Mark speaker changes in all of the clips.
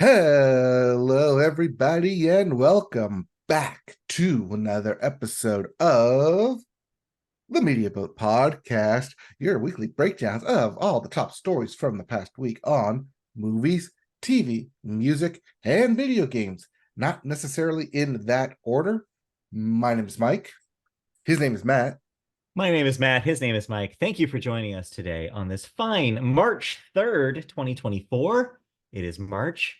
Speaker 1: Hello, everybody, and welcome back to another episode of the Media Boat Podcast, your weekly breakdowns of all the top stories from the past week on movies, TV, music, and video games. Not necessarily in that order. My name is Mike. His name is Matt.
Speaker 2: My name is Matt. His name is Mike. Thank you for joining us today on this fine March 3rd, 2024. It is March,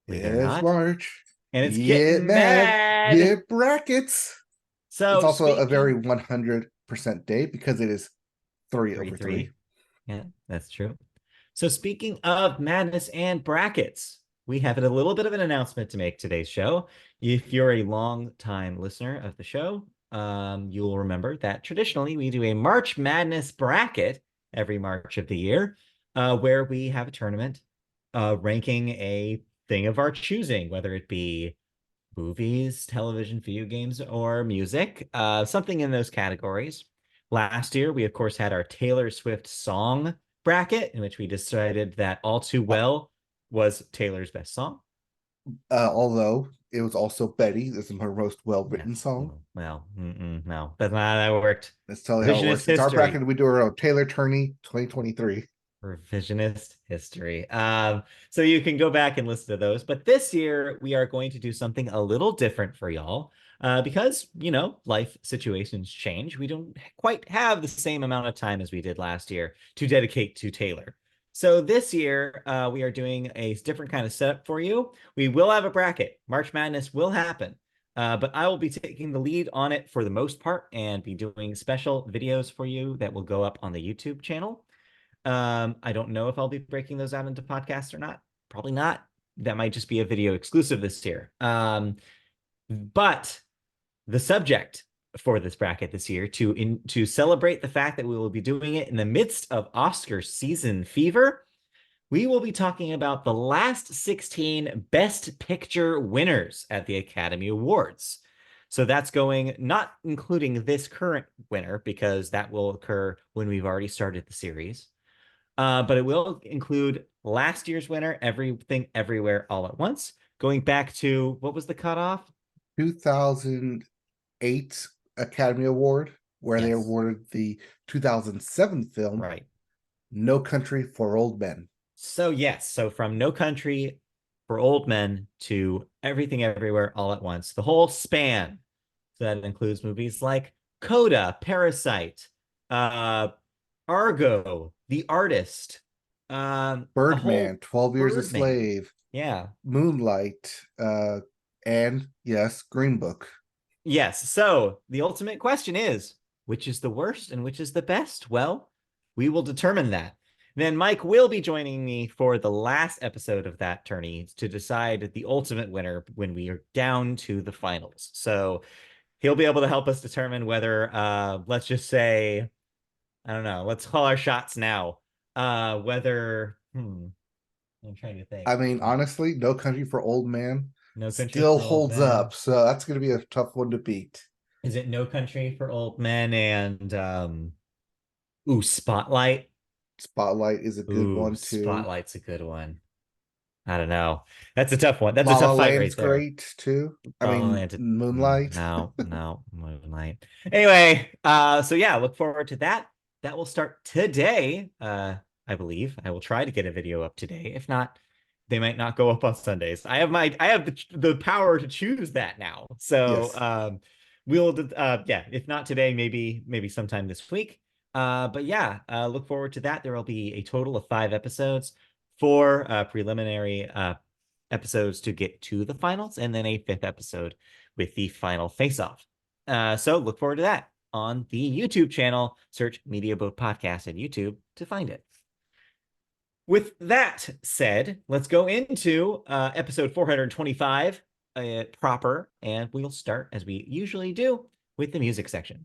Speaker 2: believe it or
Speaker 1: It's
Speaker 2: not,
Speaker 1: March.
Speaker 2: and it's
Speaker 1: Get
Speaker 2: getting
Speaker 1: mad.
Speaker 2: mad.
Speaker 1: Get brackets. It's
Speaker 2: So
Speaker 1: also a very
Speaker 2: speaking
Speaker 1: 100% day because it is 3 over 3.
Speaker 2: 3-3. Yeah, that's true. So speaking of madness and brackets, we have a little bit of an announcement to make today's show. If you're a long time listener of the show, you'll remember that traditionally we do a March Madness bracket every March of the year, where we have a tournament ranking a thing of our choosing, whether it be movies, television, video games, or music, something in those categories. Last year, we of course had our Taylor Swift song bracket, in which we decided that All Too Well was Taylor's best song.
Speaker 1: Although it was also Betty. This is her most
Speaker 2: Yeah.
Speaker 1: well-written song.
Speaker 2: Well, no, that's not how that worked.
Speaker 1: Let's tell you how it
Speaker 2: Revisionist
Speaker 1: works. It's our
Speaker 2: history.
Speaker 1: bracket. We do our own Taylor Tourney 2023.
Speaker 2: Revisionist history. So you can go back and listen to those. But this year, we are going to do something a little different for y'all. Because, life situations change. We don't quite have the same amount of time as we did last year to dedicate to Taylor. So this year, we are doing a different kind of setup for you. We will have a bracket. March Madness will happen. But I will be taking the lead on it for the most part and be doing special videos for you that will go up on the YouTube channel. I don't know if I'll be breaking those out into podcasts or not. Probably not. That might just be a video exclusive this year. But the subject for this bracket this year, to celebrate the fact that we will be doing it in the midst of Oscar season fever, we will be talking about the last 16 Best Picture winners at the Academy Awards. So that's going, not including this current winner, because that will occur when we've already started the series. But it will include last year's winner, Everything Everywhere All at Once, going back to, what was the cutoff?
Speaker 1: 2008 Academy Award, where they
Speaker 2: Yes,
Speaker 1: awarded the 2007 film
Speaker 2: right.
Speaker 1: No Country for Old Men.
Speaker 2: So yes, so from No Country for Old Men to Everything Everywhere All at Once, the whole span. So that includes movies like Coda, Parasite, uh, Argo, The Artist, a
Speaker 1: Birdman,
Speaker 2: whole
Speaker 1: 12 Years a
Speaker 2: Birdman.
Speaker 1: Slave,
Speaker 2: Yeah.
Speaker 1: Moonlight, and yes, Green Book.
Speaker 2: Yes. So the ultimate question is, which is the worst and which is the best? Well, we will determine that. Then Mike will be joining me for the last episode of that tourney to decide the ultimate winner when we are down to the finals. So he'll be able to help us determine whether, let's just say, I don't know, let's call our shots now. Whether, I'm trying to think.
Speaker 1: I mean, honestly, No Country for Old Men
Speaker 2: No Country
Speaker 1: still
Speaker 2: for Old
Speaker 1: holds
Speaker 2: Men.
Speaker 1: up. So that's going to be a tough one to beat.
Speaker 2: Is it No Country for Old Men and ooh, Spotlight?
Speaker 1: Spotlight is a good
Speaker 2: Ooh,
Speaker 1: one too.
Speaker 2: Spotlight's a good one. I don't know. That's a tough one. That's a
Speaker 1: La La
Speaker 2: tough fight right
Speaker 1: Land's
Speaker 2: there.
Speaker 1: great too. I
Speaker 2: La La
Speaker 1: mean,
Speaker 2: Land.
Speaker 1: Moonlight.
Speaker 2: No, Moonlight. Anyway, so yeah, look forward to that. That will start today. I believe I will try to get a video up today. If not, they might not go up on Sundays. I have the power to choose that now. So
Speaker 1: Yes.
Speaker 2: we'll yeah, if not today, maybe sometime this week. But yeah, look forward to that. There will be a total of 5 episodes, 4 preliminary episodes to get to the finals, and then a 5th episode with the final face-off. So look forward to that on the YouTube channel. Search Media Boat Podcast at YouTube to find it. With that said, let's go into episode 425 proper, and we'll start, as we usually do, with the music section.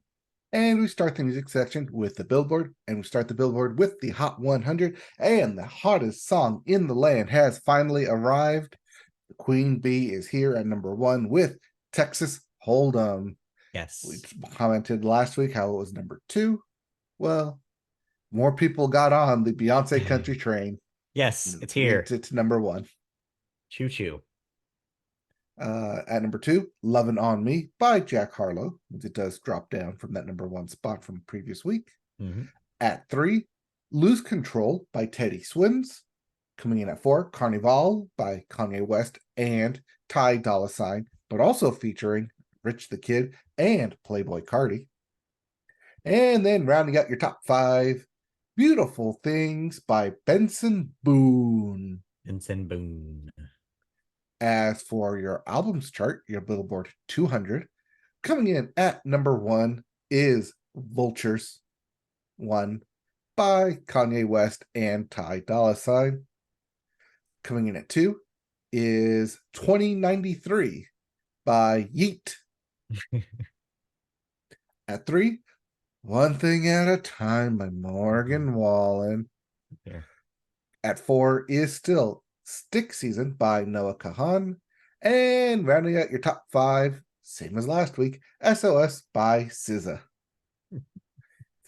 Speaker 1: And we start the music section with the Billboard, and we start the Billboard with the Hot 100, and the hottest song in the land has finally arrived. The Queen Bee is here at #1 with Texas Hold'em.
Speaker 2: Yes.
Speaker 1: We commented last week how it was #2. Well, more people got on the Beyonce country train.
Speaker 2: Yes, it's here.
Speaker 1: It's #1.
Speaker 2: Choo choo.
Speaker 1: At number 2, Lovin' on Me by Jack Harlow. It does drop down from that number 1 spot from previous week.
Speaker 2: Mm-hmm.
Speaker 1: At 3, Lose Control by Teddy Swims. Coming in at 4, Carnival by Kanye West and Ty Dolla $ign, but also featuring Rich the Kid and Playboy Cardi. And then rounding out your top 5, Beautiful Things by Benson Boone.
Speaker 2: Benson Boone.
Speaker 1: As for your albums chart, your Billboard 200, coming in at number 1 is Vultures 1 by Kanye West and Ty Dolla $ign. Coming in at 2 is 2093 by Yeet. At 3, One Thing at a Time by Morgan Wallen.
Speaker 2: Yeah.
Speaker 1: At 4 is still Stick Season by Noah Kahan. And rounding out your top 5, same as last week, SOS by SZA.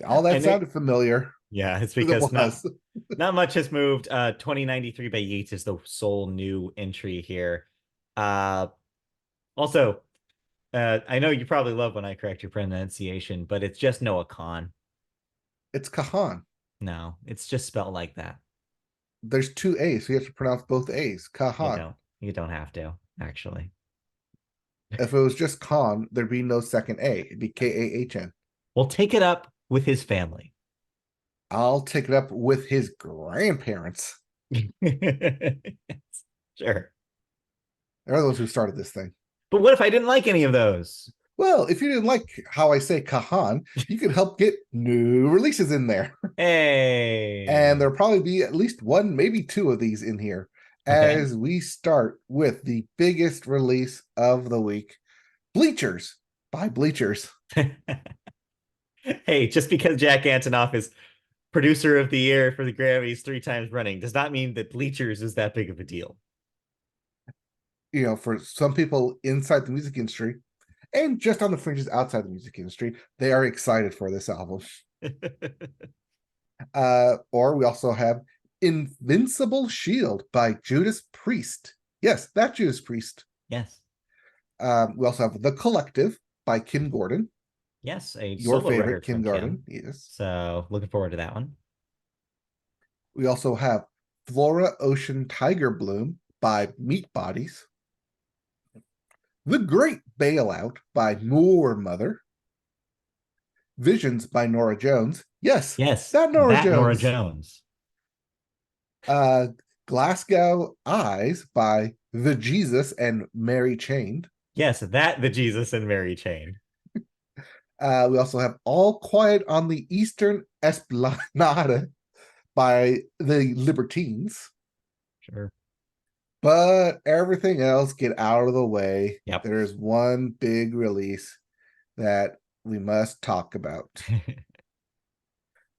Speaker 1: All that sounded familiar.
Speaker 2: Yeah, it's because not much has moved. 2093 by Yeats is the sole new entry here. Also, I know you probably love when I correct your pronunciation, but it's just Noah Khan.
Speaker 1: It's Kahan.
Speaker 2: No, it's just spelled like that.
Speaker 1: There's 2 A's, so you have to pronounce both A's. Kahan.
Speaker 2: You don't have to, actually.
Speaker 1: If it was just Khan, there'd be no second A. It'd be Kahn.
Speaker 2: We'll take it up with his family.
Speaker 1: I'll take it up with his grandparents.
Speaker 2: Sure.
Speaker 1: They're those who started this thing.
Speaker 2: But what if I didn't like any of those?
Speaker 1: Well, if you didn't like how I say Kahan, you could help get new releases in there.
Speaker 2: Hey.
Speaker 1: And there'll probably be at least 1, maybe 2 of these in here as we start with the biggest release of the week, Bleachers by Bleachers.
Speaker 2: Hey, just because Jack Antonoff is producer of the year for the Grammys 3 times running does not mean that Bleachers is that big of a deal.
Speaker 1: You know, for some people inside the music industry and just on the fringes outside the music industry, they are excited for this album. Or we also have Invincible Shield by Judas Priest. Yes, that Judas Priest.
Speaker 2: Yes.
Speaker 1: We also have The Collective by Kim Gordon.
Speaker 2: Yes,
Speaker 1: your favorite Kim Gordon. Yes.
Speaker 2: So looking forward to that one.
Speaker 1: We also have Flora Ocean Tiger Bloom by Meat Bodies. The Great Bailout by Moor Mother. Visions by Norah Jones. Yes, that Norah Jones.
Speaker 2: Norah Jones.
Speaker 1: Glasgow Eyes by The Jesus and Mary Chained.
Speaker 2: Yes, that The Jesus and Mary Chained.
Speaker 1: We also have All Quiet on the Eastern Esplanade by The Libertines.
Speaker 2: Sure.
Speaker 1: But everything else, get out of the way.
Speaker 2: Yep.
Speaker 1: There's one big release that we must talk about.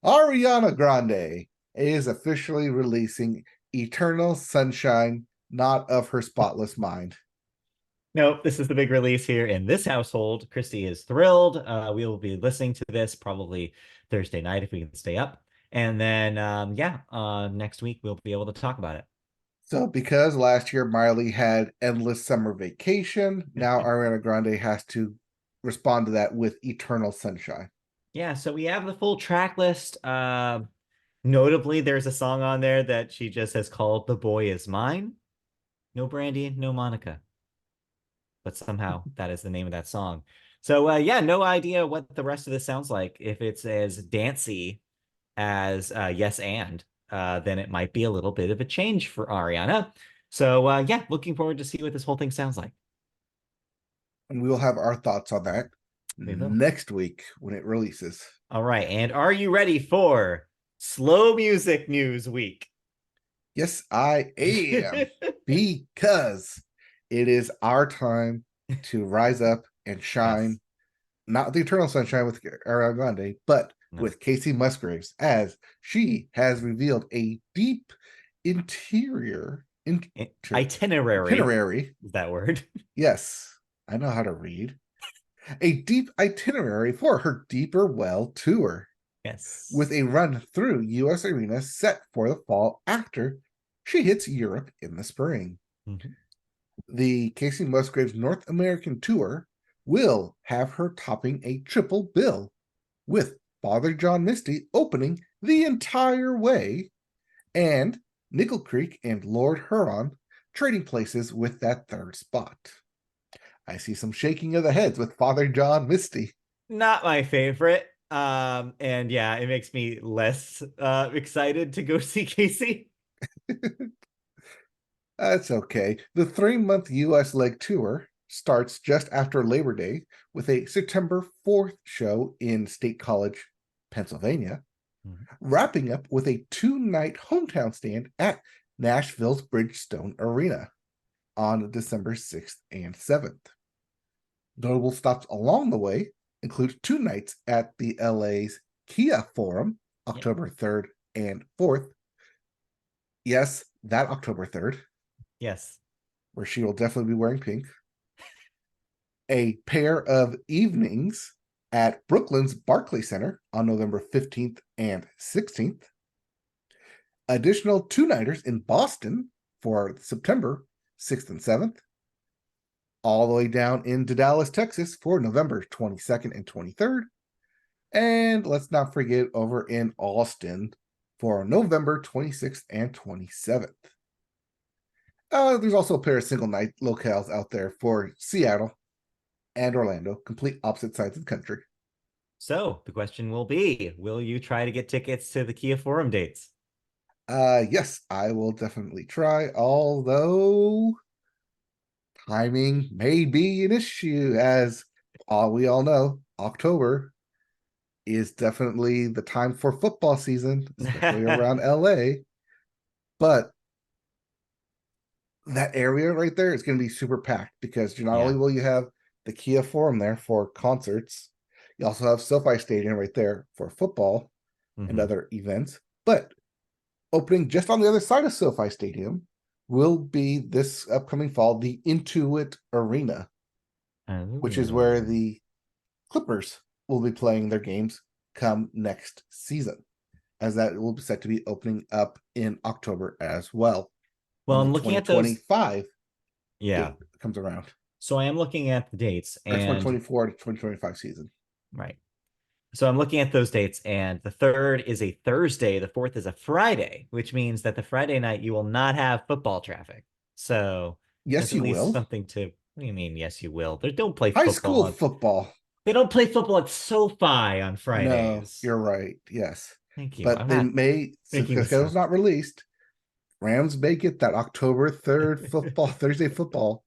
Speaker 1: Ariana Grande is officially releasing Eternal Sunshine, Not of Her Spotless Mind.
Speaker 2: Nope, this is the big release here in this household. Christy is thrilled. We will be listening to this probably Thursday night if we can stay up. And then, next week we'll be able to talk about it.
Speaker 1: So because last year Miley had Endless Summer Vacation, now Ariana Grande has to respond to that with Eternal Sunshine.
Speaker 2: Yeah, so we have the full track list. Notably, there's a song on there that she just has called The Boy Is Mine. No Brandy, no Monica. But somehow that is the name of that song. So no idea what the rest of this sounds like. If it's as dancey as Yes and, then it might be a little bit of a change for Ariana. So looking forward to see what this whole thing sounds like.
Speaker 1: And we will have our thoughts on that next week when it releases.
Speaker 2: All right. And are you ready for Slow Music News Week?
Speaker 1: Yes, I am. Because it is our time to rise up and shine. Yes. Not the Eternal Sunshine with Ariana Grande, but with Kacey Musgraves, as she has revealed a deep itinerary.
Speaker 2: Is that word?
Speaker 1: Yes, I know how to read. A deep itinerary for her Deeper Well tour.
Speaker 2: Yes.
Speaker 1: With a run through U.S. arenas set for the fall after she hits Europe in the spring.
Speaker 2: Mhm.
Speaker 1: The Kacey Musgraves North American tour will have her topping a triple bill, with Father John Misty opening the entire way, and Nickel Creek and Lord Huron trading places with that third spot. I see some shaking of the heads with Father John Misty.
Speaker 2: Not my favorite. And yeah, it makes me less excited to go see Kacey.
Speaker 1: That's okay. The 3-month US leg tour starts just after Labor Day with a September 4th show in State College, Pennsylvania,
Speaker 2: Mhm.
Speaker 1: wrapping up with a 2-night hometown stand at Nashville's Bridgestone Arena on December 6th and 7th. Notable stops along the way include 2 nights at the LA's Kia Forum,
Speaker 2: Yeah.
Speaker 1: October 3rd and 4th. Yes, that October 3rd,
Speaker 2: Yes.
Speaker 1: where she will definitely be wearing pink. A pair of evenings at Brooklyn's Barclay Center on November 15th and 16th. Additional 2-nighters in Boston for September 6th and 7th. All the way down into Dallas, Texas for November 22nd and 23rd. And let's not forget over in Austin for November 26th and 27th. There's also a pair of single night locales out there for Seattle and Orlando, complete opposite sides of the country.
Speaker 2: So the question will be, will you try to get tickets to the Kia Forum dates?
Speaker 1: Yes, I will definitely try, although timing may be an issue, as we all know, October is definitely the time for football season, especially around LA. But that area right there is going to be super packed because not
Speaker 2: Yeah.
Speaker 1: only will you have the Kia Forum there for concerts, you also have SoFi Stadium right there for football and
Speaker 2: Mhm.
Speaker 1: other events. But opening just on the other side of SoFi Stadium will be this upcoming fall, the Intuit Arena, which is where
Speaker 2: Oh.
Speaker 1: the Clippers will be playing their games come next season, as that will be set to be opening up in October as well.
Speaker 2: Well,
Speaker 1: When the
Speaker 2: I'm looking at those.
Speaker 1: 2025
Speaker 2: Yeah.
Speaker 1: date comes around,
Speaker 2: So I am looking at the dates
Speaker 1: or
Speaker 2: and
Speaker 1: 2024 to 2025 season.
Speaker 2: right. So I'm looking at those dates, and the third is a Thursday, the fourth is a Friday, which means that the Friday night you will not have football traffic. So
Speaker 1: Yes,
Speaker 2: that's at
Speaker 1: you
Speaker 2: least
Speaker 1: will.
Speaker 2: something to. What do you mean? Yes, you will. They don't play
Speaker 1: High
Speaker 2: football
Speaker 1: school
Speaker 2: on.
Speaker 1: football.
Speaker 2: They don't play football at SoFi on
Speaker 1: No,
Speaker 2: Fridays.
Speaker 1: you're right. Yes.
Speaker 2: Thank you.
Speaker 1: But
Speaker 2: I'm
Speaker 1: they
Speaker 2: not
Speaker 1: may, since
Speaker 2: making
Speaker 1: the
Speaker 2: this
Speaker 1: schedule's
Speaker 2: up.
Speaker 1: not released, Rams may get that October 3rd football, Thursday football.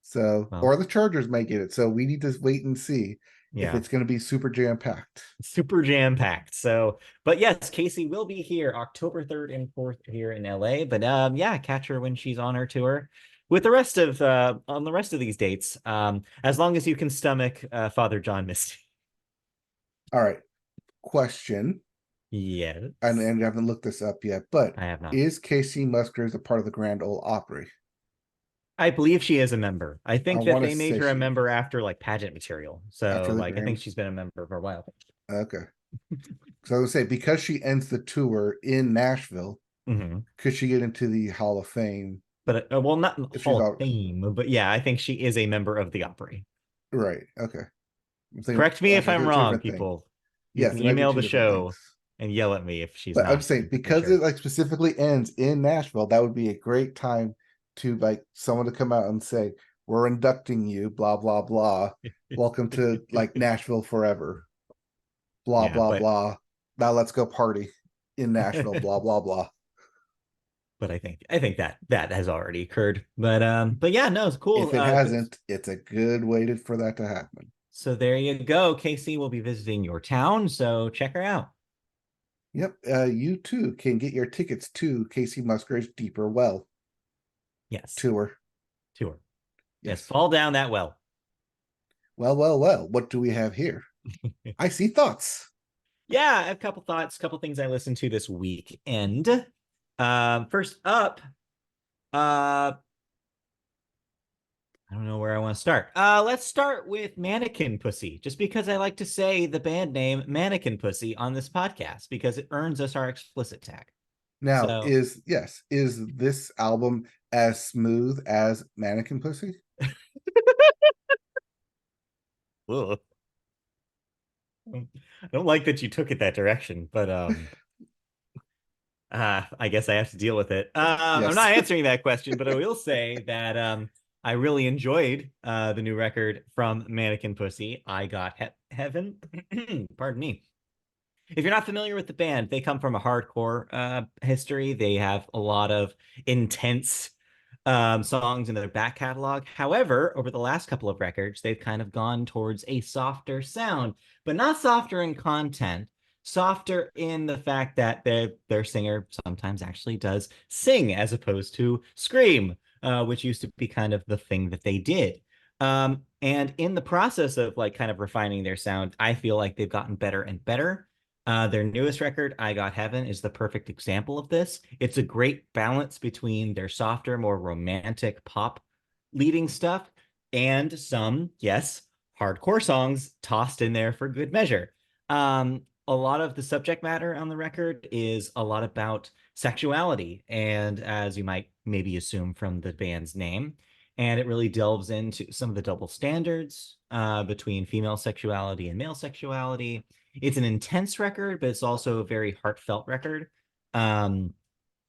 Speaker 1: So,
Speaker 2: Well,
Speaker 1: or the Chargers may get it. So we need to wait and see if
Speaker 2: yeah.
Speaker 1: it's going to be super jam packed.
Speaker 2: Super jam packed. So, but yes, Kacey will be here October 3rd and 4th here in LA. But yeah, catch her when she's on her tour with the rest of on the rest of these dates. As long as you can stomach Father John Misty.
Speaker 1: All right. Question.
Speaker 2: Yes.
Speaker 1: And I haven't looked this up yet, but
Speaker 2: I have not.
Speaker 1: is Kacey Musgraves a part of the Grand Ole Opry?
Speaker 2: I believe she is a member. I
Speaker 1: I
Speaker 2: think that
Speaker 1: want to
Speaker 2: they made
Speaker 1: say
Speaker 2: her a
Speaker 1: she
Speaker 2: member
Speaker 1: is.
Speaker 2: after like pageant material.
Speaker 1: After
Speaker 2: So
Speaker 1: the
Speaker 2: like I think
Speaker 1: Grand.
Speaker 2: she's been a member for a while.
Speaker 1: Okay. So I would say because she ends the tour in Nashville,
Speaker 2: Mhm.
Speaker 1: could she get into the Hall of Fame
Speaker 2: But well, not in the
Speaker 1: if
Speaker 2: Hall
Speaker 1: she's
Speaker 2: of
Speaker 1: all
Speaker 2: Fame, but yeah, I think she is a member of the Opry.
Speaker 1: right? Okay. I'm thinking
Speaker 2: Correct me if
Speaker 1: okay,
Speaker 2: I'm
Speaker 1: two
Speaker 2: wrong,
Speaker 1: different things.
Speaker 2: people. You
Speaker 1: Yes,
Speaker 2: can
Speaker 1: it might be
Speaker 2: email
Speaker 1: two
Speaker 2: the
Speaker 1: different
Speaker 2: show
Speaker 1: things.
Speaker 2: and yell at me if she's
Speaker 1: But I'm
Speaker 2: not.
Speaker 1: saying
Speaker 2: I'm pretty
Speaker 1: because
Speaker 2: sure.
Speaker 1: it like specifically ends in Nashville, that would be a great time to like someone to come out and say, "We're inducting you, blah blah blah. Welcome to like Nashville forever, blah
Speaker 2: Yeah,
Speaker 1: blah
Speaker 2: but
Speaker 1: blah. Now let's go party in Nashville, blah blah blah."
Speaker 2: but I think that has already occurred. But yeah, no, it's cool.
Speaker 1: If it
Speaker 2: Good.
Speaker 1: hasn't, it's a good way for that to happen.
Speaker 2: So there you go. Kacey will be visiting your town, so check her out.
Speaker 1: Yep, you too can get your tickets to Kacey Musgrave's Deeper Well
Speaker 2: Yes,
Speaker 1: tour.
Speaker 2: tour. Yes,
Speaker 1: Yes.
Speaker 2: fall down that well.
Speaker 1: Well, well, well. What do we have here? I see thoughts.
Speaker 2: Yeah, I have a couple thoughts, couple things I listened to this weekend. First up, uh, I don't know where I want to start. Let's start with Mannequin Pussy, just because I like to say the band name Mannequin Pussy on this podcast because it earns us our explicit tag.
Speaker 1: Now,
Speaker 2: So
Speaker 1: is this album as smooth as Mannequin Pussy?
Speaker 2: Ugh. I don't like that you took it that direction, but I guess I have to deal with it. I'm
Speaker 1: Yes.
Speaker 2: not answering that question, but I will say that I really enjoyed the new record from Mannequin Pussy. I got heaven. Pardon me. If you're not familiar with the band, they come from a hardcore history. They have a lot of intense songs in their back catalog. However, over the last couple of records, they've kind of gone towards a softer sound, but not softer in content, softer in the fact that their singer sometimes actually does sing as opposed to scream, which used to be kind of the thing that they did. And in the process of like kind of refining their sound, I feel like they've gotten better and better. Their newest record, I Got Heaven, is the perfect example of this. It's a great balance between their softer, more romantic pop leading stuff and some, yes, hardcore songs tossed in there for good measure. A lot of the subject matter on the record is a lot about sexuality, and as you might maybe assume from the band's name, and it really delves into some of the double standards between female sexuality and male sexuality. It's an intense record, but it's also a very heartfelt record. Um,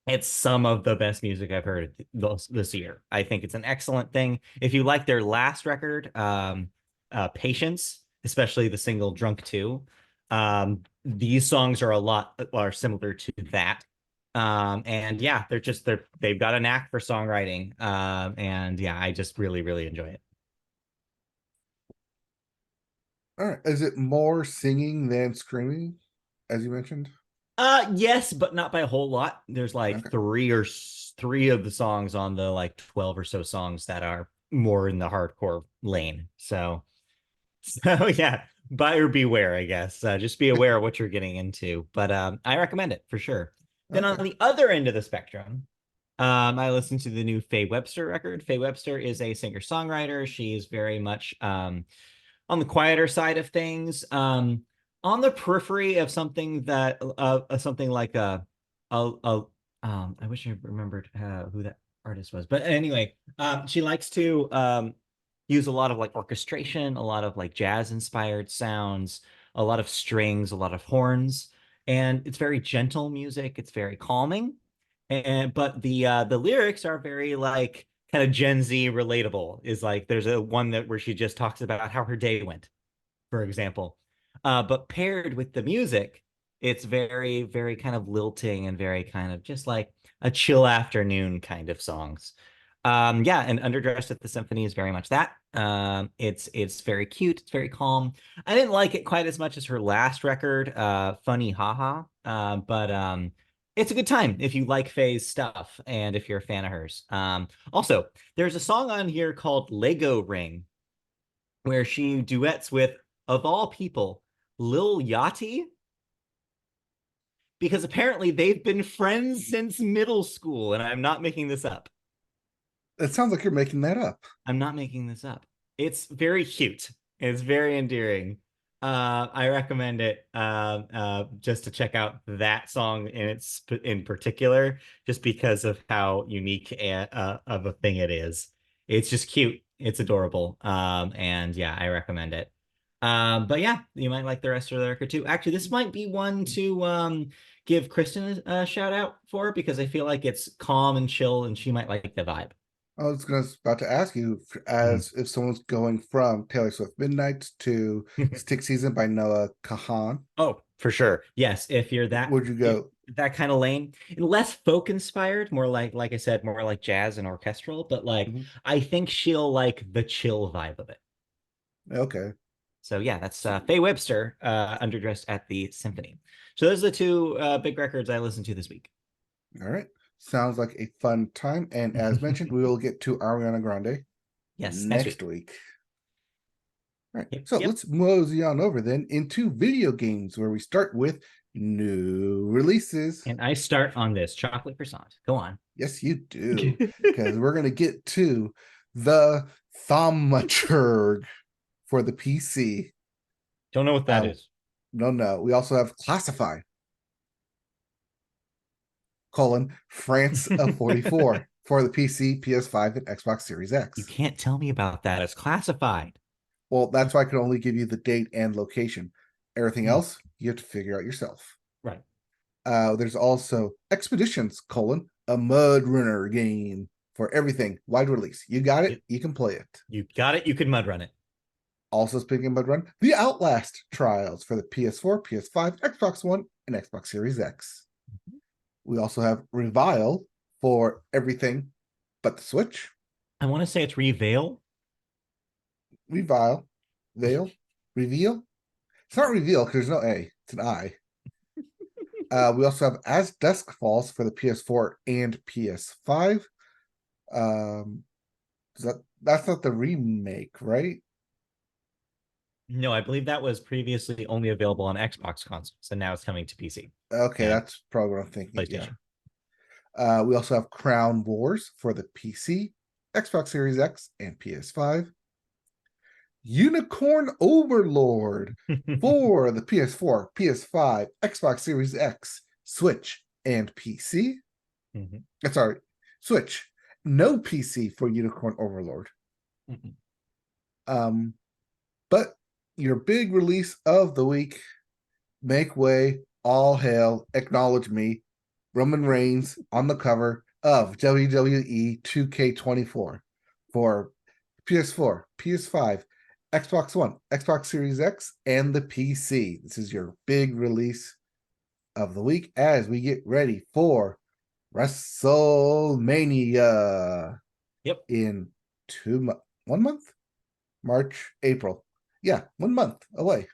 Speaker 2: it's some of the best music I've heard this year. I think it's an excellent thing. If you like their last record, Patience, especially the single Drunk 2, these songs are similar to that. And yeah, they've got a knack for songwriting. And yeah, I just really, really enjoy it.
Speaker 1: All right. Is it more singing than screaming, as you mentioned?
Speaker 2: Yes, but not by a whole lot. There's like
Speaker 1: Okay.
Speaker 2: three of the songs on the like 12 or so songs that are more in the hardcore lane. So yeah, buyer beware, I guess. Just be aware of what you're getting into. But I recommend it for sure. Then on
Speaker 1: Okay.
Speaker 2: the other end of the spectrum, I listened to the new Faye Webster record. Faye Webster is a singer-songwriter. She's very much on the quieter side of things, on the periphery of something like a I wish I remembered who that artist was, but anyway, she likes to use a lot of like orchestration, a lot of like jazz inspired sounds, a lot of strings, a lot of horns, and it's very gentle music. It's very calming, and but the lyrics are very like kind of Gen Z relatable. Is like there's a one that where she just talks about how her day went, for example. But paired with the music, it's very, very kind of lilting and very kind of just like a chill afternoon kind of songs. Yeah, and Underdressed at the Symphony is very much that. It's very cute, it's very calm. I didn't like it quite as much as her last record, Funny Haha. But it's a good time if you like Faye's stuff and if you're a fan of hers. Also, there's a song on here called Lego Ring where she duets with, of all people, Lil Yachty, because apparently they've been friends since middle school, and I'm not making this up.
Speaker 1: It sounds like you're making that up.
Speaker 2: I'm not making this up. It's very cute. It's very endearing. I recommend it just to check out that song in particular, just because of how unique of a thing it is. It's just cute. It's adorable. And yeah, I recommend it. But yeah, you might like the rest of the record too. Actually, this might be one to give Kristen a shout out for because I feel like it's calm and chill, and she might like the vibe.
Speaker 1: I was about to ask you as if someone's going from Taylor Swift Midnight to Stick Season by Noah Kahan,
Speaker 2: Oh, for sure. Yes, if you're
Speaker 1: would you
Speaker 2: if
Speaker 1: go?
Speaker 2: that kind of lane, less folk inspired, more like I said, more like jazz and orchestral, but like
Speaker 1: Mhm.
Speaker 2: I think she'll like the chill vibe of it.
Speaker 1: Okay.
Speaker 2: So yeah, that's
Speaker 1: So,
Speaker 2: Faye Webster, Underdressed at the Symphony. So those are the two big records I listened to this week.
Speaker 1: all right. Sounds like a fun time. And as mentioned, we will get to Ariana Grande
Speaker 2: Yes, next
Speaker 1: next
Speaker 2: week.
Speaker 1: week. All right.
Speaker 2: Yep,
Speaker 1: So
Speaker 2: yep.
Speaker 1: let's mosey on over then into video games where we start with new releases.
Speaker 2: And I start on this chocolate croissant. Go on.
Speaker 1: Yes, you do. Because we're going to get to the Thaumaturg for the PC.
Speaker 2: Don't know what that is.
Speaker 1: No. We also have Classify, France of 44. for the PC, PS5, and Xbox Series
Speaker 2: You
Speaker 1: X.
Speaker 2: can't tell me about that. It's classified.
Speaker 1: Well, that's why I can only give you the date and location. Everything else, you have to figure out yourself.
Speaker 2: Right.
Speaker 1: There's also Expeditions, a Mud Runner game for everything. Wide release. You got it, you can play it.
Speaker 2: You got it, you can mud run it.
Speaker 1: Also speaking of Mud Run, the Outlast trials for the PS4, PS5, Xbox One, and Xbox Series X. We also have Revile for everything but the Switch.
Speaker 2: I want to say it's Reveal.
Speaker 1: Revile, Veil, Reveal. It's not Reveal because there's no A, it's an I. We also have As Dusk Falls for the PS4 and PS5. That's not the remake, right?
Speaker 2: No, I believe that was previously only available on Xbox consoles, and now it's coming to PC.
Speaker 1: Okay, that's probably what I'm thinking.
Speaker 2: PlayStation.
Speaker 1: Yeah. We also have Crown Wars for the PC, Xbox Series X, and PS5. Unicorn Overlord for the PS4, PS5, Xbox Series X, Switch, and PC. Sorry, Switch. No PC for Unicorn Overlord. But your big release of the week, make way, all hail, acknowledge me, Roman Reigns on the cover of WWE 2K24 for PS4, PS5, Xbox One, Xbox Series X, and the PC. This is your big release of the week as we get ready for WrestleMania.
Speaker 2: Yep.
Speaker 1: In 1 month? March, April. Yeah, 1 month away.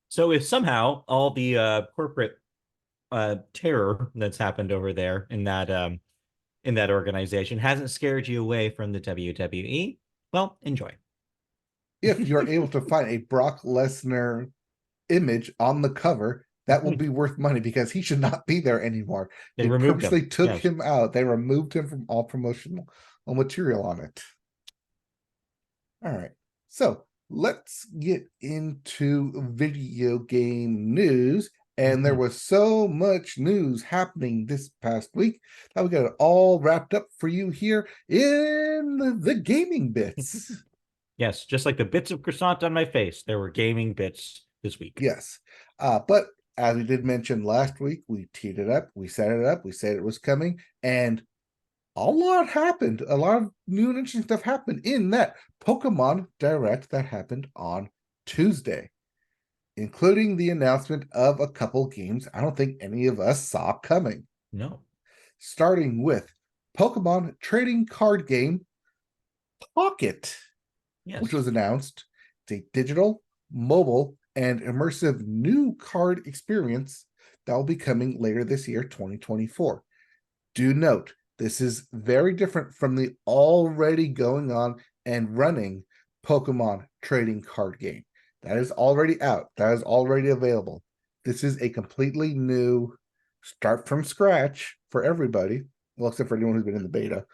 Speaker 2: So if somehow all the corporate terror that's happened over there in that organization hasn't scared you away from the WWE, well, enjoy.
Speaker 1: If you're able to find a Brock Lesnar image on the cover, that will be worth money because he should not be there anymore.
Speaker 2: They purposely
Speaker 1: took him out. They removed him from all promotional material on it. All right. So let's get into video game news. And there was so much news happening this past week that we got it all wrapped up for you here in the gaming bits.
Speaker 2: Yes, just like the bits of croissant on my face, there were gaming bits this week.
Speaker 1: Yes. But as we did mention last week, we teed it up, we set it up, we said it was coming, and a lot happened. A lot of new and interesting stuff happened in that Pokemon Direct that happened on Tuesday, including the announcement of a couple games I don't think any of us saw coming.
Speaker 2: No.
Speaker 1: Starting with Pokemon trading card game Pocket, which was announced. It's a digital, mobile, and immersive new card experience that will be coming later this year, 2024. Do note, this is very different from the already going on and running Pokemon trading card game. That is already out. That is already available. This is a completely new start from scratch for everybody, well, except for anyone who's been in the beta.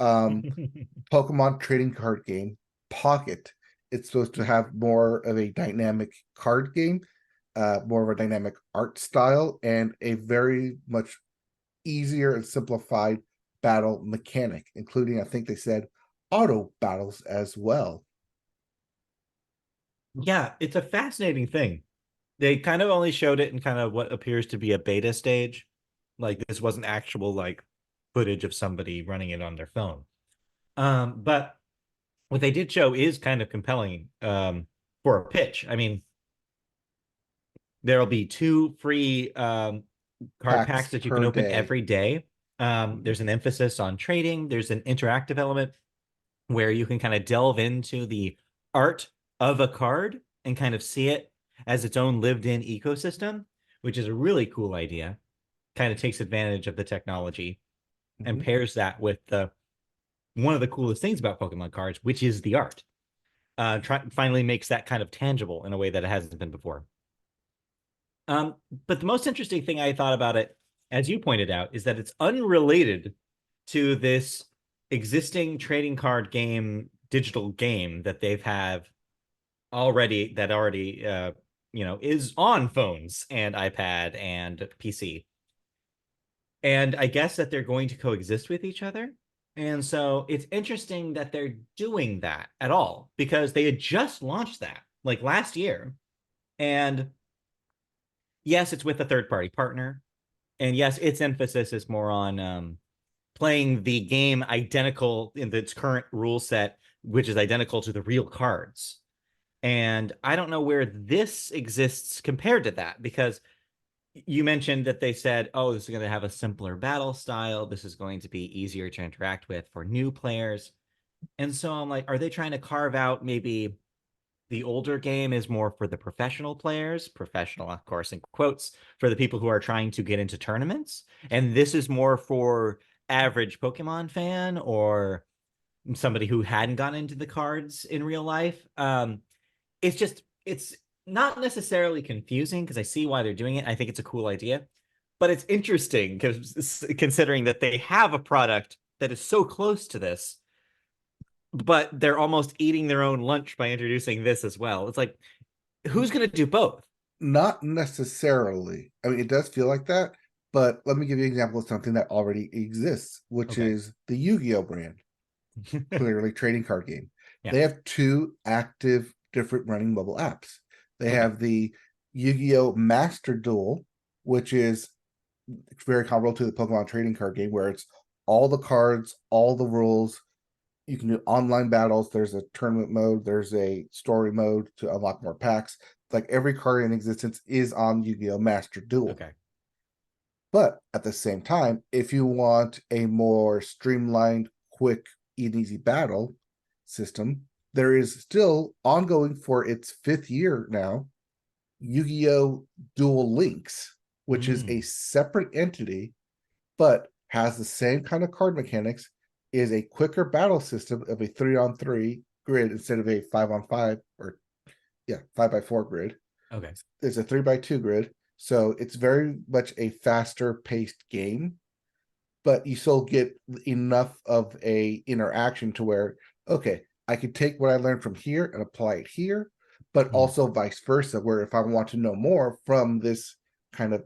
Speaker 1: Pokemon trading card game, Pocket. It's supposed to have more of a dynamic card game, more of a dynamic art style, and a very much easier and simplified battle mechanic, including, I think they said, auto battles as well.
Speaker 2: Yeah, it's a fascinating thing. They kind of only showed it in kind of what appears to be a beta stage. Like this wasn't actual like footage of somebody running it on their phone. But what they did show is kind of compelling for a pitch. I mean, there'll be 2 free card packs that you can open every day. There's an emphasis on trading. There's an interactive element where you can kind of delve into the art of a card and kind of see it as its own lived-in ecosystem, which is a really cool idea. Kind of takes advantage of the technology and pairs that with one of the coolest things about Pokemon cards, which is the art. Finally makes that kind of tangible in a way that it hasn't been before. But the most interesting thing I thought about it, as you pointed out, is that it's unrelated to this existing trading card game, digital game that they've have already, is on phones and iPad and PC. And I guess that they're going to coexist with each other. And so it's interesting that they're doing that at all because they had just launched that like last year. And yes, it's with a third party partner. And yes, its emphasis is more on playing the game identical in its current rule set, which is identical to the real cards. And I don't know where this exists compared to that because you mentioned that they said, oh, this is going to have a simpler battle style. This is going to be easier to interact with for new players. And so I'm like, are they trying to carve out maybe the older game is more for the professional players, professional, of course, in quotes, for the people who are trying to get into tournaments. And this is more for average Pokemon fan or somebody who hadn't gotten into the cards in real life. It's not necessarily confusing because I see why they're doing it. I think it's a cool idea, but it's interesting because considering that they have a product that is so close to this, but they're almost eating their own lunch by introducing this as well. It's like, who's going to do both?
Speaker 1: Not necessarily. I mean, it does feel like that, but let me give you an example of something that already exists, which
Speaker 2: Okay.
Speaker 1: is the Yu-Gi-Oh brand, clearly trading card game.
Speaker 2: Yeah.
Speaker 1: They have two active different running mobile apps. They
Speaker 2: Okay.
Speaker 1: have the Yu-Gi-Oh Master Duel, which is very comparable to the Pokemon trading card game, where it's all the cards, all the rules. You can do online battles. There's a tournament mode. There's a story mode to unlock more packs. Like every card in existence is on Yu-Gi-Oh! Master Duel.
Speaker 2: Okay.
Speaker 1: But at the same time, if you want a more streamlined, quick, and easy battle system, there is still ongoing for its fifth year now, Yu-Gi-Oh! Duel Links, which is a separate entity, but has the same kind of card mechanics, is a quicker battle system of a 3-on-3 grid instead of a 5-on-5 or 5x4 grid.
Speaker 2: Okay.
Speaker 1: It's a 3x2 grid, so it's very much a faster paced game, but you still get enough of a interaction to where, okay, I can take what I learned from here and apply it here, but also vice versa, where if I want to know more from this kind of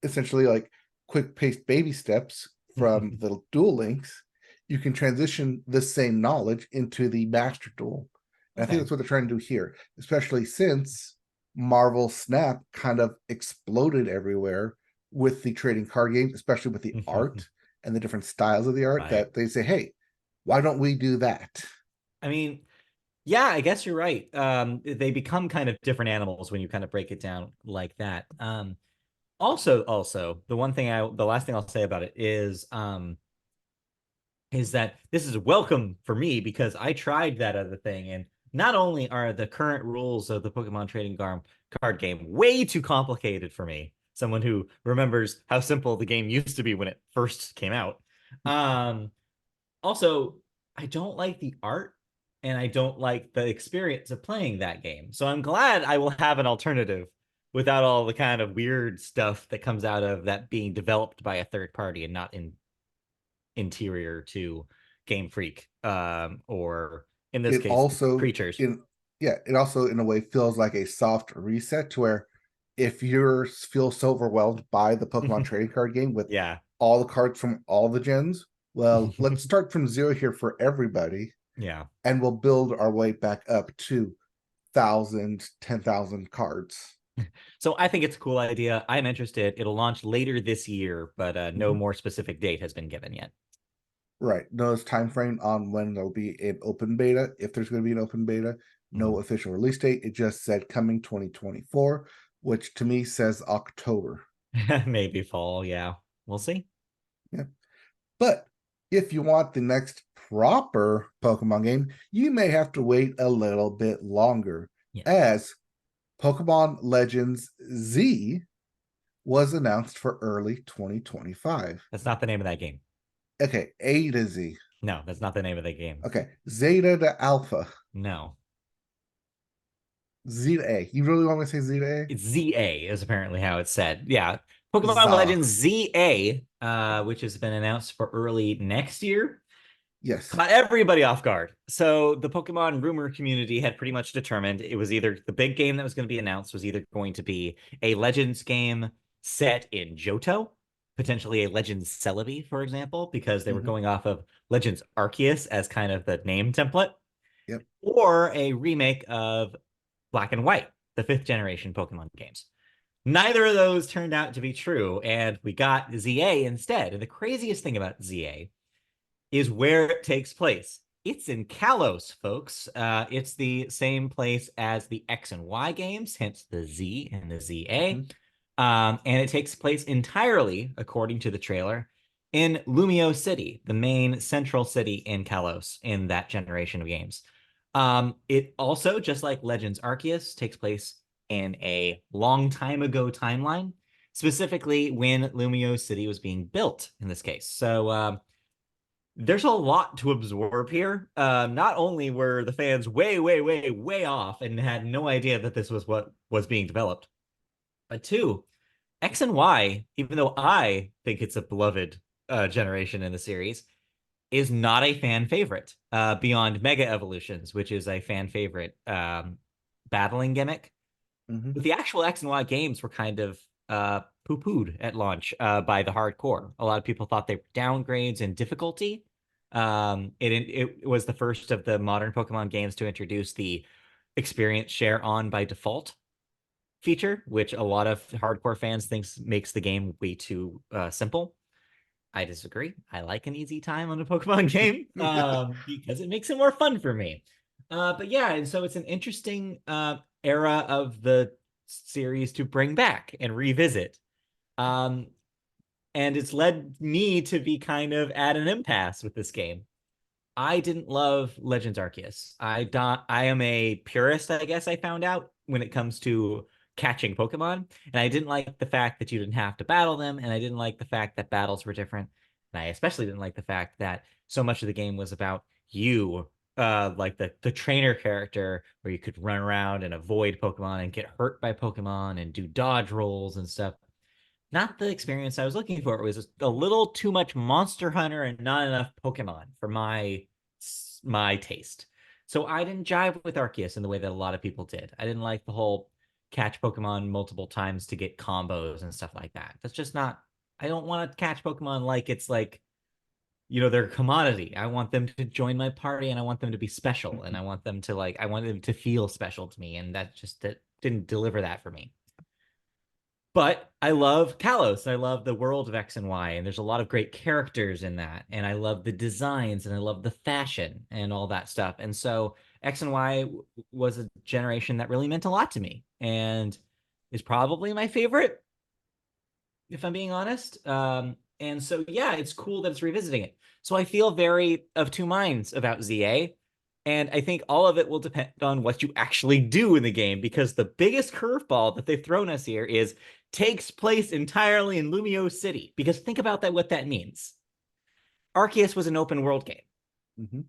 Speaker 1: essentially like quick paced baby steps from the dual links, you can transition the same knowledge into the master duel. And I think
Speaker 2: Okay.
Speaker 1: that's what they're trying to do here, especially since Marvel Snap kind of exploded everywhere with the trading card games, especially with the art and the different styles of the art,
Speaker 2: Right.
Speaker 1: that they say, hey, why don't we do that?
Speaker 2: I mean, yeah, I guess you're right. They become kind of different animals when you kind of break it down like that. Also, the last thing I'll say about it is that this is welcome for me because I tried that other thing, and not only are the current rules of the Pokemon trading card game way too complicated for me, someone who remembers how simple the game used to be when it first came out. Um, Also, I don't like the art and I don't like the experience of playing that game. So I'm glad I will have an alternative without all the kind of weird stuff that comes out of that being developed by a third party and not interior to Game Freak or in this
Speaker 1: It
Speaker 2: case,
Speaker 1: also
Speaker 2: creatures.
Speaker 1: it also in a way feels like a soft reset to where if you feel so overwhelmed by the Pokemon trading card game with
Speaker 2: Yeah.
Speaker 1: all the cards from all the gens, well, let's start from zero here for everybody,
Speaker 2: Yeah.
Speaker 1: and we'll build our way back up to 10,000 cards.
Speaker 2: So I think it's a cool idea. I'm interested. It'll launch later this year, but no more specific date has been given yet.
Speaker 1: Right. No time frame on when there'll be an open beta, if there's going to be an open beta. No official release date. It just said coming 2024, which to me says October.
Speaker 2: Maybe fall. Yeah. We'll see.
Speaker 1: Yeah. But if you want the next proper Pokemon game, you may have to wait a little bit longer,
Speaker 2: Yeah.
Speaker 1: as Pokemon Legends Z was announced for early 2025.
Speaker 2: That's not the name of that game.
Speaker 1: Okay, A to Z.
Speaker 2: No, that's not the name of the game.
Speaker 1: Okay, Zeta to Alpha.
Speaker 2: No.
Speaker 1: Z to A. You really want me to say Z to A?
Speaker 2: It's ZA is apparently how it's said. Yeah. Pokemon
Speaker 1: ZA.
Speaker 2: Legends ZA, which has been announced for early next year,
Speaker 1: Yes.
Speaker 2: caught everybody off guard. So the Pokemon rumor community had pretty much determined it was either the big game that was going to be announced was either going to be a Legends game set in Johto, potentially a Legends Celebi, for example, because they were
Speaker 1: Hmm.
Speaker 2: going off of Legends Arceus as kind of the name template,
Speaker 1: Yep.
Speaker 2: or a remake of Black and White, the fifth generation Pokemon games. Neither of those turned out to be true, and we got ZA instead. And the craziest thing about ZA is where it takes place. It's in Kalos, folks. It's the same place as the X and Y games, hence the Z and the ZA.
Speaker 1: Hmm.
Speaker 2: And it takes place entirely, according to the trailer, in Lumio City, the main central city in Kalos in that generation of games. It also, just like Legends Arceus, takes place in a long time ago timeline, specifically when Lumio City was being built in this case. So there's a lot to absorb here. Not only were the fans way, way, way, way off and had no idea that this was what was being developed, but two, X and Y, even though I think it's a beloved generation in the series, is not a fan favorite beyond Mega Evolutions, which is a fan favorite battling gimmick.
Speaker 1: Hmm.
Speaker 2: But the actual X and Y games were kind of poo-pooed at launch by the hardcore. A lot of people thought they were downgrades in difficulty. It was the first of the modern Pokemon games to introduce the experience share on by default feature, which a lot of hardcore fans thinks makes the game way too simple. I disagree. I like an easy time on a Pokemon game because it makes it more fun for me. But yeah, and so it's an interesting era of the series to bring back and revisit. Um, and it's led me to be kind of at an impasse with this game. I didn't love Legends Arceus. I am a purist, I guess I found out when it comes to catching Pokemon. And I didn't like the fact that you didn't have to battle them, and I didn't like the fact that battles were different. And I especially didn't like the fact that so much of the game was about you, like the trainer character, where you could run around and avoid Pokemon and get hurt by Pokemon and do dodge rolls and stuff. Not the experience I was looking for. It was a little too much Monster Hunter and not enough Pokemon for my taste. So I didn't jive with Arceus in the way that a lot of people did. I didn't like the whole catch Pokemon multiple times to get combos and stuff like that. That's just not. I don't want to catch Pokemon like it's like they're a commodity. I want them to join my party and I want them to be special and I want them to feel special to me, and that didn't deliver that for me. But I love Kalos. I love the world of X and Y, and there's a lot of great characters in that. And I love the designs and I love the fashion and all that stuff. And so X and Y was a generation that really meant a lot to me and is probably my favorite, if I'm being honest. And so, yeah, it's cool that it's revisiting it. So I feel very of two minds about ZA. And I think all of it will depend on what you actually do in the game, because the biggest curveball that they've thrown us here is takes place entirely in Lumio City. Because think about that, what that means. Arceus was an open world game.
Speaker 1: Hmm.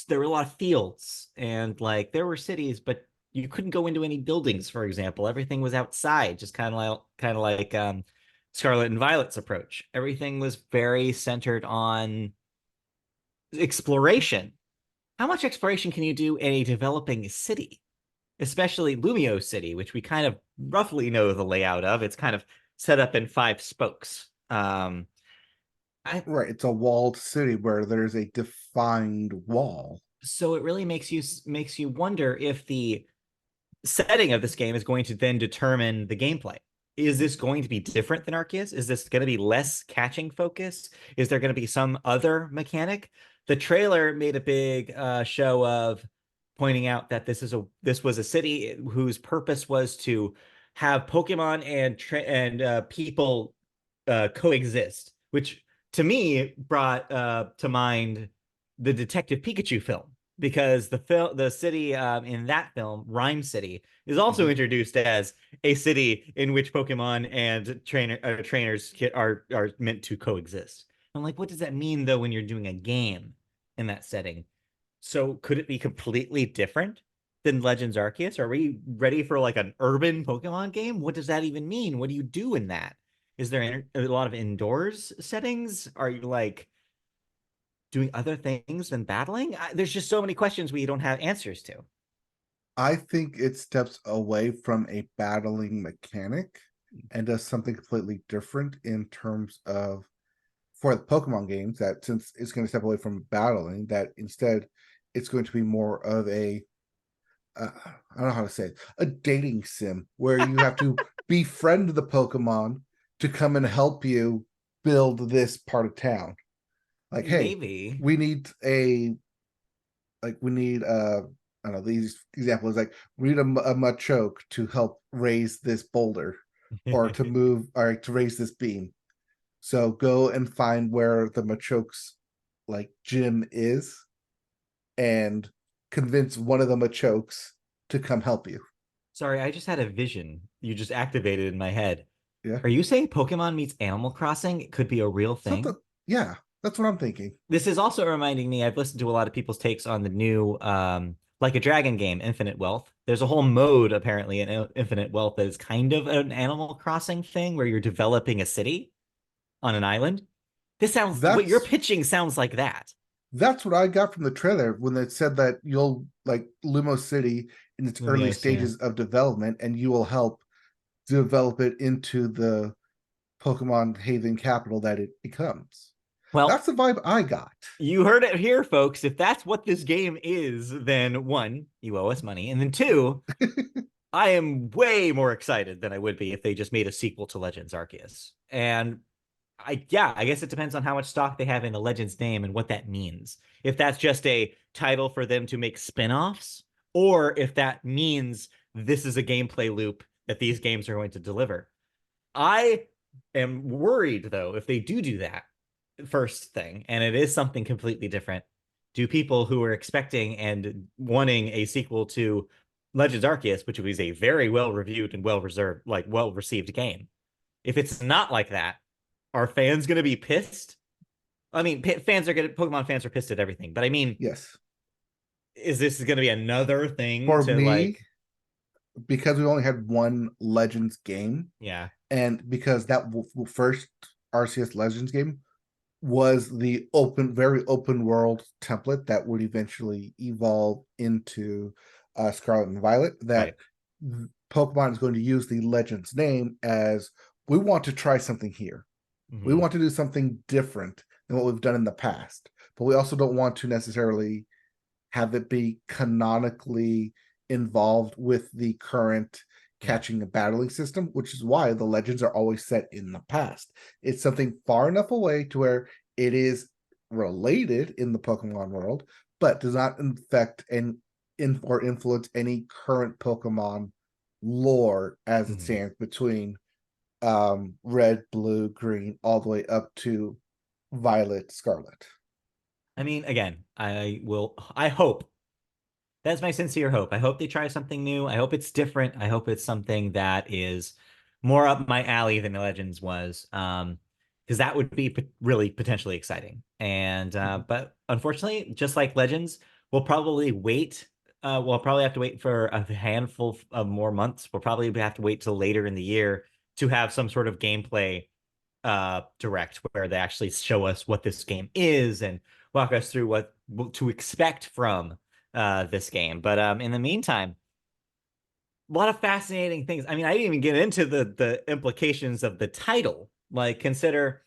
Speaker 2: There were a lot of fields and like there were cities, but you couldn't go into any buildings, for example. Everything was outside, just kind of like Scarlet and Violet's approach. Everything was very centered on exploration. How much exploration can you do in a developing city, especially Lumio City, which we kind of roughly know the layout of? It's kind of set up in five spokes. I
Speaker 1: Right. It's a walled city where there's a defined wall.
Speaker 2: So it really makes you wonder if the setting of this game is going to then determine the gameplay. Is this going to be different than Arceus? Is this going to be less catching focus? Is there going to be some other mechanic? The trailer made a big show of pointing out that this was a city whose purpose was to have Pokemon and people coexist, which to me brought to mind the Detective Pikachu film, because the city in that film, Rhyme City, is also
Speaker 1: Hmm.
Speaker 2: introduced as a city in which Pokemon and trainers are meant to coexist. I'm like, what does that mean though when you're doing a game in that setting? So could it be completely different than Legends Arceus? Are we ready for like an urban Pokemon game? What does that even mean? What do you do in that? Is there a lot of indoors settings? Are you like doing other things than battling? There's just so many questions we don't have answers to.
Speaker 1: I think it steps away from a battling mechanic and does something completely different in terms of for the Pokemon games, that since it's going to step away from battling, that instead it's going to be more of a I don't know how to say it, a dating sim where you have to befriend the Pokemon to come and help you build this part of town. Like, hey,
Speaker 2: Maybe.
Speaker 1: we need a we need I don't know, these examples like we need a Machoke to help raise this boulder or to move or to raise this beam. So go and find where the Machoke's like gym is and convince one of the Machokes to come help you.
Speaker 2: Sorry, I just had a vision you just activated in my head.
Speaker 1: Yeah.
Speaker 2: Are you saying Pokemon meets Animal Crossing could be a real
Speaker 1: Something.
Speaker 2: thing?
Speaker 1: Yeah, that's what I'm thinking.
Speaker 2: This is also reminding me, I've listened to a lot of people's takes on the new like a dragon game, Infinite Wealth. There's a whole mode apparently in Infinite Wealth that is kind of an Animal Crossing thing where you're developing a city on an island. This sounds what you're
Speaker 1: That's
Speaker 2: pitching sounds like that.
Speaker 1: that's what I got from the trailer when it said that you'll like Lumos City in its early
Speaker 2: Lumos, yeah.
Speaker 1: stages of development and you will help develop it into the Pokemon Haven capital that it becomes.
Speaker 2: Well,
Speaker 1: That's the vibe I got.
Speaker 2: you heard it here, folks. If that's what this game is, then one, you owe us money. And then two, I am way more excited than I would be if they just made a sequel to Legends Arceus. And I guess it depends on how much stock they have in the Legends name and what that means. If that's just a title for them to make spin-offs, or if that means this is a gameplay loop that these games are going to deliver. I am worried though, if they do that first thing, and it is something completely different, do people who are expecting and wanting a sequel to Legends Arceus, which was a very well reviewed and well reserved, like well received game, if it's not like that, are fans going to be pissed? I mean, fans are going to Pokemon fans are pissed at everything, but I mean,
Speaker 1: Yes.
Speaker 2: is this going to be another thing
Speaker 1: For
Speaker 2: to
Speaker 1: me,
Speaker 2: like?
Speaker 1: because we only had one Legends game,
Speaker 2: Yeah.
Speaker 1: and because that first RCS Legends game was the open, very open world template that would eventually evolve into Scarlet and Violet, that
Speaker 2: Right.
Speaker 1: Pokemon is going to use the Legends name as we want to try something here. We
Speaker 2: Mm-hmm.
Speaker 1: want to do something different than what we've done in the past, but we also don't want to necessarily have it be canonically involved with the current
Speaker 2: Yeah.
Speaker 1: catching and battling system, which is why the legends are always set in the past. It's something far enough away to where it is related in the Pokemon world, but does not infect and or influence any current Pokemon lore as it
Speaker 2: Mm-hmm.
Speaker 1: stands between red, blue, green, all the way up to violet, scarlet.
Speaker 2: I mean, again, I hope that's my sincere hope. I hope they try something new. I hope it's different. I hope it's something that is more up my alley than Legends was. Because that would be really potentially exciting. And
Speaker 1: Mhm.
Speaker 2: but unfortunately, just like Legends, we'll probably wait. We'll probably have to wait for a handful of more months. We'll probably have to wait till later in the year to have some sort of gameplay direct where they actually show us what this game is and walk us through what to expect from this game. But in the meantime, a lot of fascinating things. I mean, I didn't even get into the implications of the title. Like, consider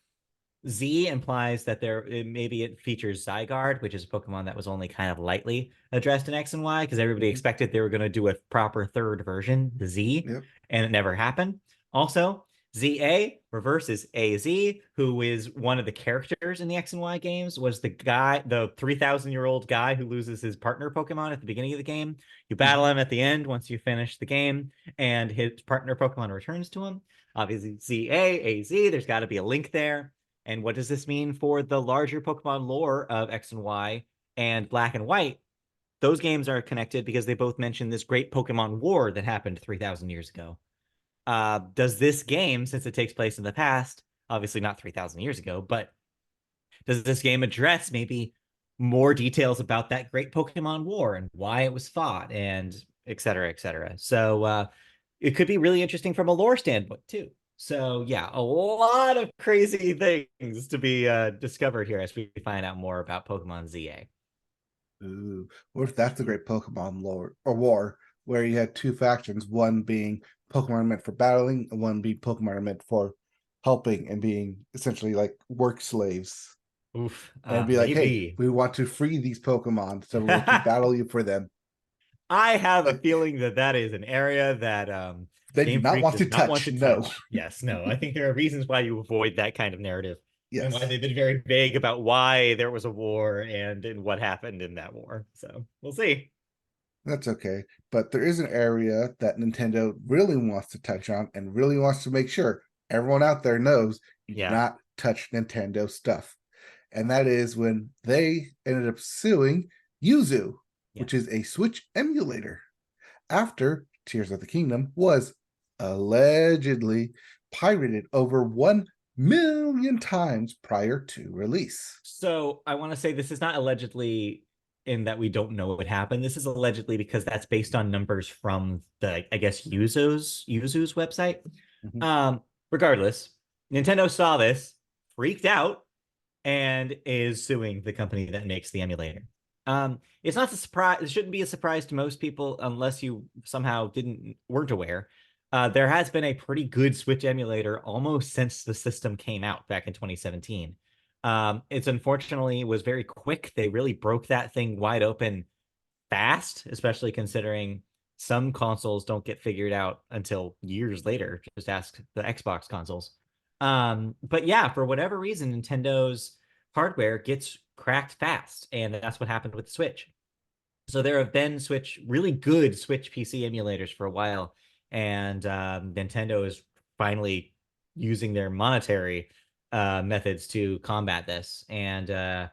Speaker 2: Z implies that maybe it features Zygarde, which is a Pokemon that was only kind of lightly addressed in X and Y because everybody
Speaker 1: Mhm.
Speaker 2: expected they were going to do a proper third version, the Z,
Speaker 1: Yep.
Speaker 2: and it never happened. Also, ZA reverses AZ, who is one of the characters in the X and Y games, was the 3,000-year-old guy who loses his partner Pokemon at the beginning of the game. You battle
Speaker 1: Mhm.
Speaker 2: him at the end once you finish the game, and his partner Pokemon returns to him. Obviously, ZA, AZ, there's got to be a link there. And what does this mean for the larger Pokemon lore of X and Y and Black and White? Those games are connected because they both mention this great Pokemon war that happened 3,000 years ago. Does this game, since it takes place in the past, obviously not 3,000 years ago, but does this game address maybe more details about that great Pokemon war and why it was fought and et cetera, et cetera? So it could be really interesting from a lore standpoint too. So yeah, a lot of crazy things to be discovered here as we find out more about Pokemon ZA.
Speaker 1: Ooh, what if that's the great Pokemon lore or war? where you had two factions, one being Pokemon meant for battling, and one being Pokemon meant for helping and being essentially like work slaves.
Speaker 2: Oof.
Speaker 1: And be like, hey,
Speaker 2: Maybe.
Speaker 1: we want to free these Pokemon, so we'll let you battle you for them.
Speaker 2: I have a feeling that that is an area that
Speaker 1: They do
Speaker 2: Game
Speaker 1: not
Speaker 2: Freak
Speaker 1: want
Speaker 2: does
Speaker 1: to
Speaker 2: not want
Speaker 1: touch.
Speaker 2: to
Speaker 1: No.
Speaker 2: touch. Yes, no. I think there are reasons why you avoid that kind of narrative and why
Speaker 1: Yes.
Speaker 2: they've been very vague about why there was a war and what happened in that war. So we'll see.
Speaker 1: That's okay. But there is an area that Nintendo really wants to touch on and really wants to make sure everyone out there knows you do
Speaker 2: Yeah.
Speaker 1: not touch Nintendo stuff. And that is when they ended up suing Yuzu,
Speaker 2: Yeah.
Speaker 1: which is a Switch emulator, after Tears of the Kingdom was allegedly pirated over 1 million times prior to release.
Speaker 2: So I want to say this is not allegedly in that we don't know what happened. This is allegedly because that's based on numbers from the, I guess, Yuzu's website.
Speaker 1: Mhm.
Speaker 2: Um, Regardless, Nintendo saw this, freaked out, and is suing the company that makes the emulator. It's not a surprise. It shouldn't be a surprise to most people unless you somehow weren't aware. There has been a pretty good Switch emulator almost since the system came out back in 2017. It's unfortunately was very quick. They really broke that thing wide open fast, especially considering some consoles don't get figured out until years later. Just ask the Xbox consoles. But yeah, for whatever reason, Nintendo's hardware gets cracked fast, and that's what happened with the Switch. So there have been really good Switch PC emulators for a while, and Nintendo is finally using their monetary methods to combat this. And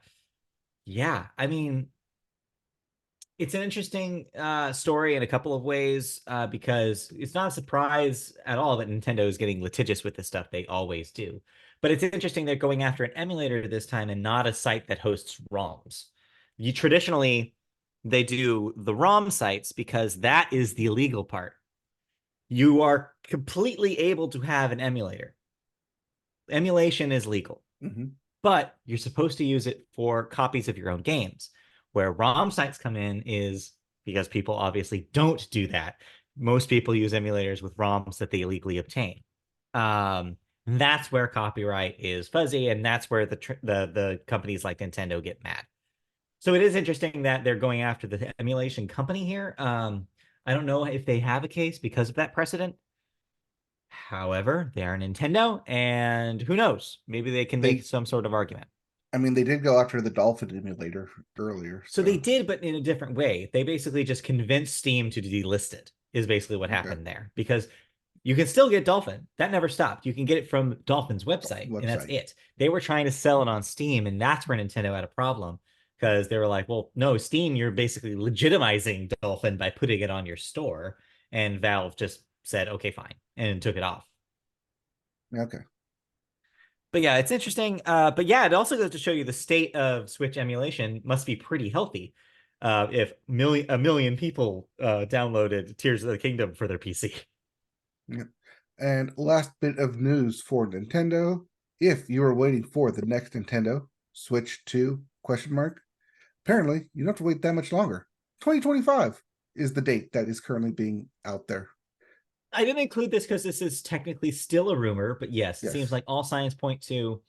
Speaker 2: yeah, I mean, it's an interesting story in a couple of ways because it's not a surprise at all that Nintendo is getting litigious with this stuff. They always do. But it's interesting they're going after an emulator this time and not a site that hosts ROMs. You traditionally they do the ROM sites because that is the illegal part. You are completely able to have an emulator. Emulation is legal,
Speaker 1: Mhm.
Speaker 2: but you're supposed to use it for copies of your own games. Where ROM sites come in is because people obviously don't do that. Most people use emulators with ROMs that they illegally obtain. That's where copyright is fuzzy, and that's where the companies like Nintendo get mad. So it is interesting that they're going after the emulation company here. I don't know if they have a case because of that precedent. However, they are Nintendo, and who knows? Maybe they can make
Speaker 1: They,
Speaker 2: some sort of argument.
Speaker 1: I mean, they did go after the Dolphin emulator earlier,
Speaker 2: So they
Speaker 1: so
Speaker 2: did, but in a different way. They basically just convinced Steam to delist it, is basically what
Speaker 1: okay.
Speaker 2: happened there. Because you can still get Dolphin. That never stopped. You can get it from Dolphin's
Speaker 1: Dolphin
Speaker 2: website, and that's
Speaker 1: website.
Speaker 2: it. They were trying to sell it on Steam, and that's where Nintendo had a problem. Because they were like, well, no, Steam, you're basically legitimizing Dolphin by putting it on your store. And Valve just said, okay, fine, and took it off.
Speaker 1: Okay.
Speaker 2: But yeah, it's interesting. But yeah, it also goes to show you the state of Switch emulation must be pretty healthy. If a million people downloaded Tears of the Kingdom for their PC.
Speaker 1: Yep. And last bit of news for Nintendo. If you are waiting for the next Nintendo Switch 2 question mark, apparently you don't have to wait that much longer. 2025 is the date that is currently being out there.
Speaker 2: I didn't include this because this is technically still a rumor, but yes, it seems
Speaker 1: Yes.
Speaker 2: like all signs point to,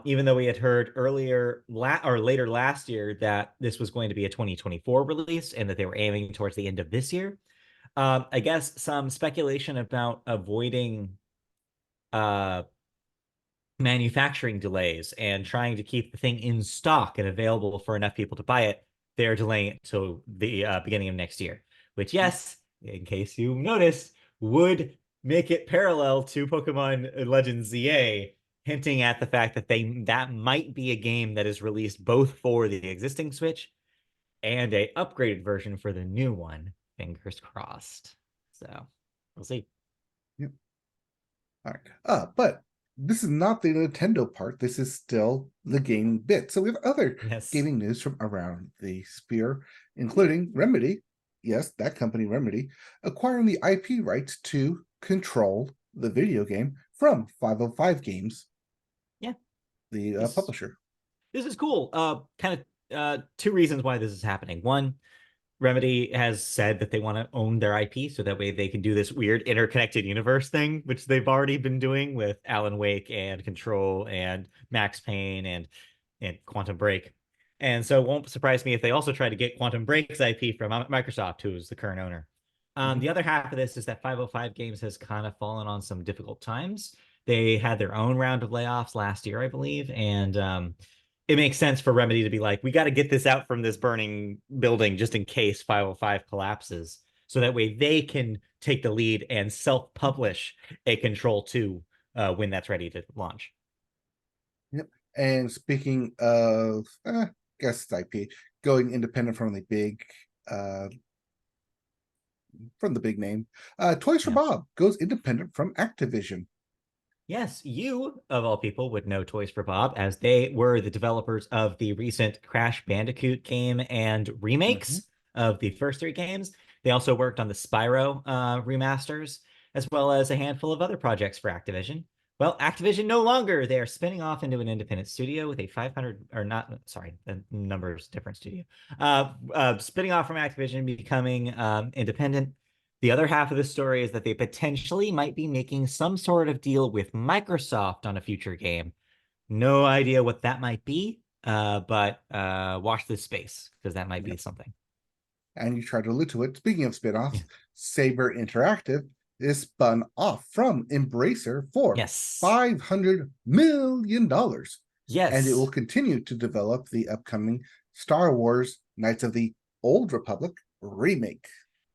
Speaker 2: even though we had heard earlier or later last year that this was going to be a 2024 release and that they were aiming towards the end of this year. I guess some speculation about avoiding uh, manufacturing delays and trying to keep the thing in stock and available for enough people to buy it. They're delaying it to the beginning of next year, which, yes, in case you noticed, would make it parallel to Pokemon Legends ZA, hinting at the fact that that might be a game that is released both for the existing Switch and a upgraded version for the new one. Fingers crossed. So we'll see.
Speaker 1: Yep. All right. But this is not the Nintendo part. This is still the gaming bit. So we have other
Speaker 2: Yes.
Speaker 1: gaming news from around the sphere, including Remedy. Yes, that company Remedy acquiring the IP rights to Control, the video game from 505 Games,
Speaker 2: Yeah.
Speaker 1: the
Speaker 2: This
Speaker 1: publisher.
Speaker 2: this is cool. Kind of two reasons why this is happening. One, Remedy has said that they want to own their IP so that way they can do this weird interconnected universe thing, which they've already been doing with Alan Wake and Control and Max Payne and Quantum Break. And so it won't surprise me if they also try to get Quantum Break's IP from Microsoft, who is the current owner.
Speaker 1: Mhm.
Speaker 2: The other half of this is that 505 Games has kind of fallen on some difficult times. They had their own round of layoffs last year, I believe, and it makes sense for Remedy to be like, we got to get this out from this burning building just in case 505 collapses. So that way they can take the lead and self-publish a Control 2 when that's ready to launch.
Speaker 1: Yep. And speaking of, guess it's IP going independent uh, from the big name, Toys for
Speaker 2: Yeah.
Speaker 1: Bob goes independent from Activision.
Speaker 2: Yes, you, of all people, would know Toys for Bob as they were the developers of the recent Crash Bandicoot game and
Speaker 1: Mhm.
Speaker 2: remakes of the first three games. They also worked on the Spyro remasters, as well as a handful of other projects for Activision. Well, Activision no longer. They are spinning off into an independent studio with a 500, or not, sorry, the number's different studio. Spinning off from Activision, becoming independent. The other half of the story is that they potentially might be making some sort of deal with Microsoft on a future game. No idea what that might be, but watch this space because that might be
Speaker 1: Yep.
Speaker 2: something.
Speaker 1: And you tried to allude to it. Speaking of spin-offs, Saber Interactive is spun off from Embracer for
Speaker 2: Yes.
Speaker 1: $500 million. And it will
Speaker 2: Yes.
Speaker 1: continue to develop the upcoming Star Wars Knights of the Old Republic remake.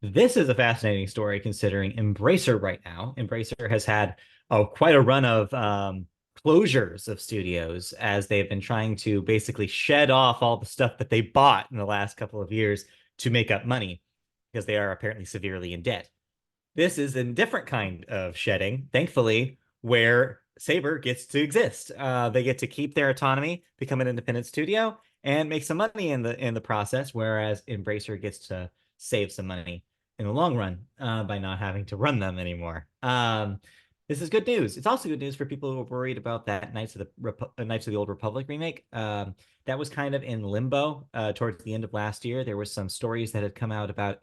Speaker 2: This is a fascinating story considering Embracer right now. Embracer has had quite a run of closures of studios as they've been trying to basically shed off all the stuff that they bought in the last couple of years to make up money because they are apparently severely in debt. This is a different kind of shedding, thankfully, where Saber gets to exist. They get to keep their autonomy, become an independent studio, and make some money in the process, whereas Embracer gets to save some money in the long run by not having to run them anymore. This is good news. It's also good news for people who are worried about that Knights of the Old Republic remake. That was kind of in limbo towards the end of last year. There were some stories that had come out about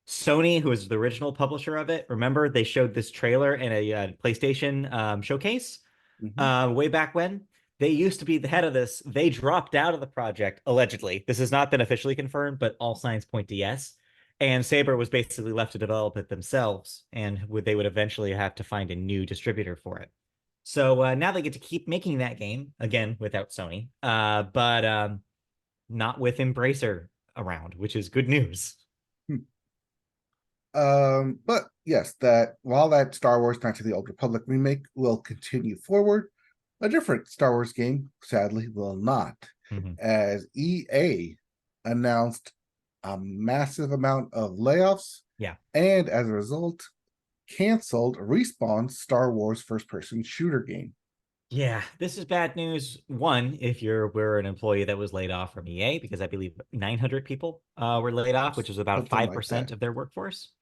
Speaker 2: Sony, who was the original publisher of it. Remember, they showed this trailer in a PlayStation showcase
Speaker 1: Mhm.
Speaker 2: way back when. They used to be the head of this. They dropped out of the project, allegedly. This has not been officially confirmed, but all signs point to yes. And Saber was basically left to develop it themselves, and they would eventually have to find a new distributor for it. So now they get to keep making that game again without Sony, but not with Embracer around, which is good news.
Speaker 1: But yes, that while that Star Wars Knights of the Old Republic remake will continue forward, a different Star Wars game sadly will not,
Speaker 2: Mhm.
Speaker 1: as EA announced a massive amount of layoffs
Speaker 2: Yeah.
Speaker 1: and as a result canceled Respawn's Star Wars first-person shooter game.
Speaker 2: Yeah, this is bad news. One, if were an employee that was laid off from EA, because I believe 900 people were laid off, which is about
Speaker 1: Something like
Speaker 2: 5%
Speaker 1: that.
Speaker 2: of their workforce.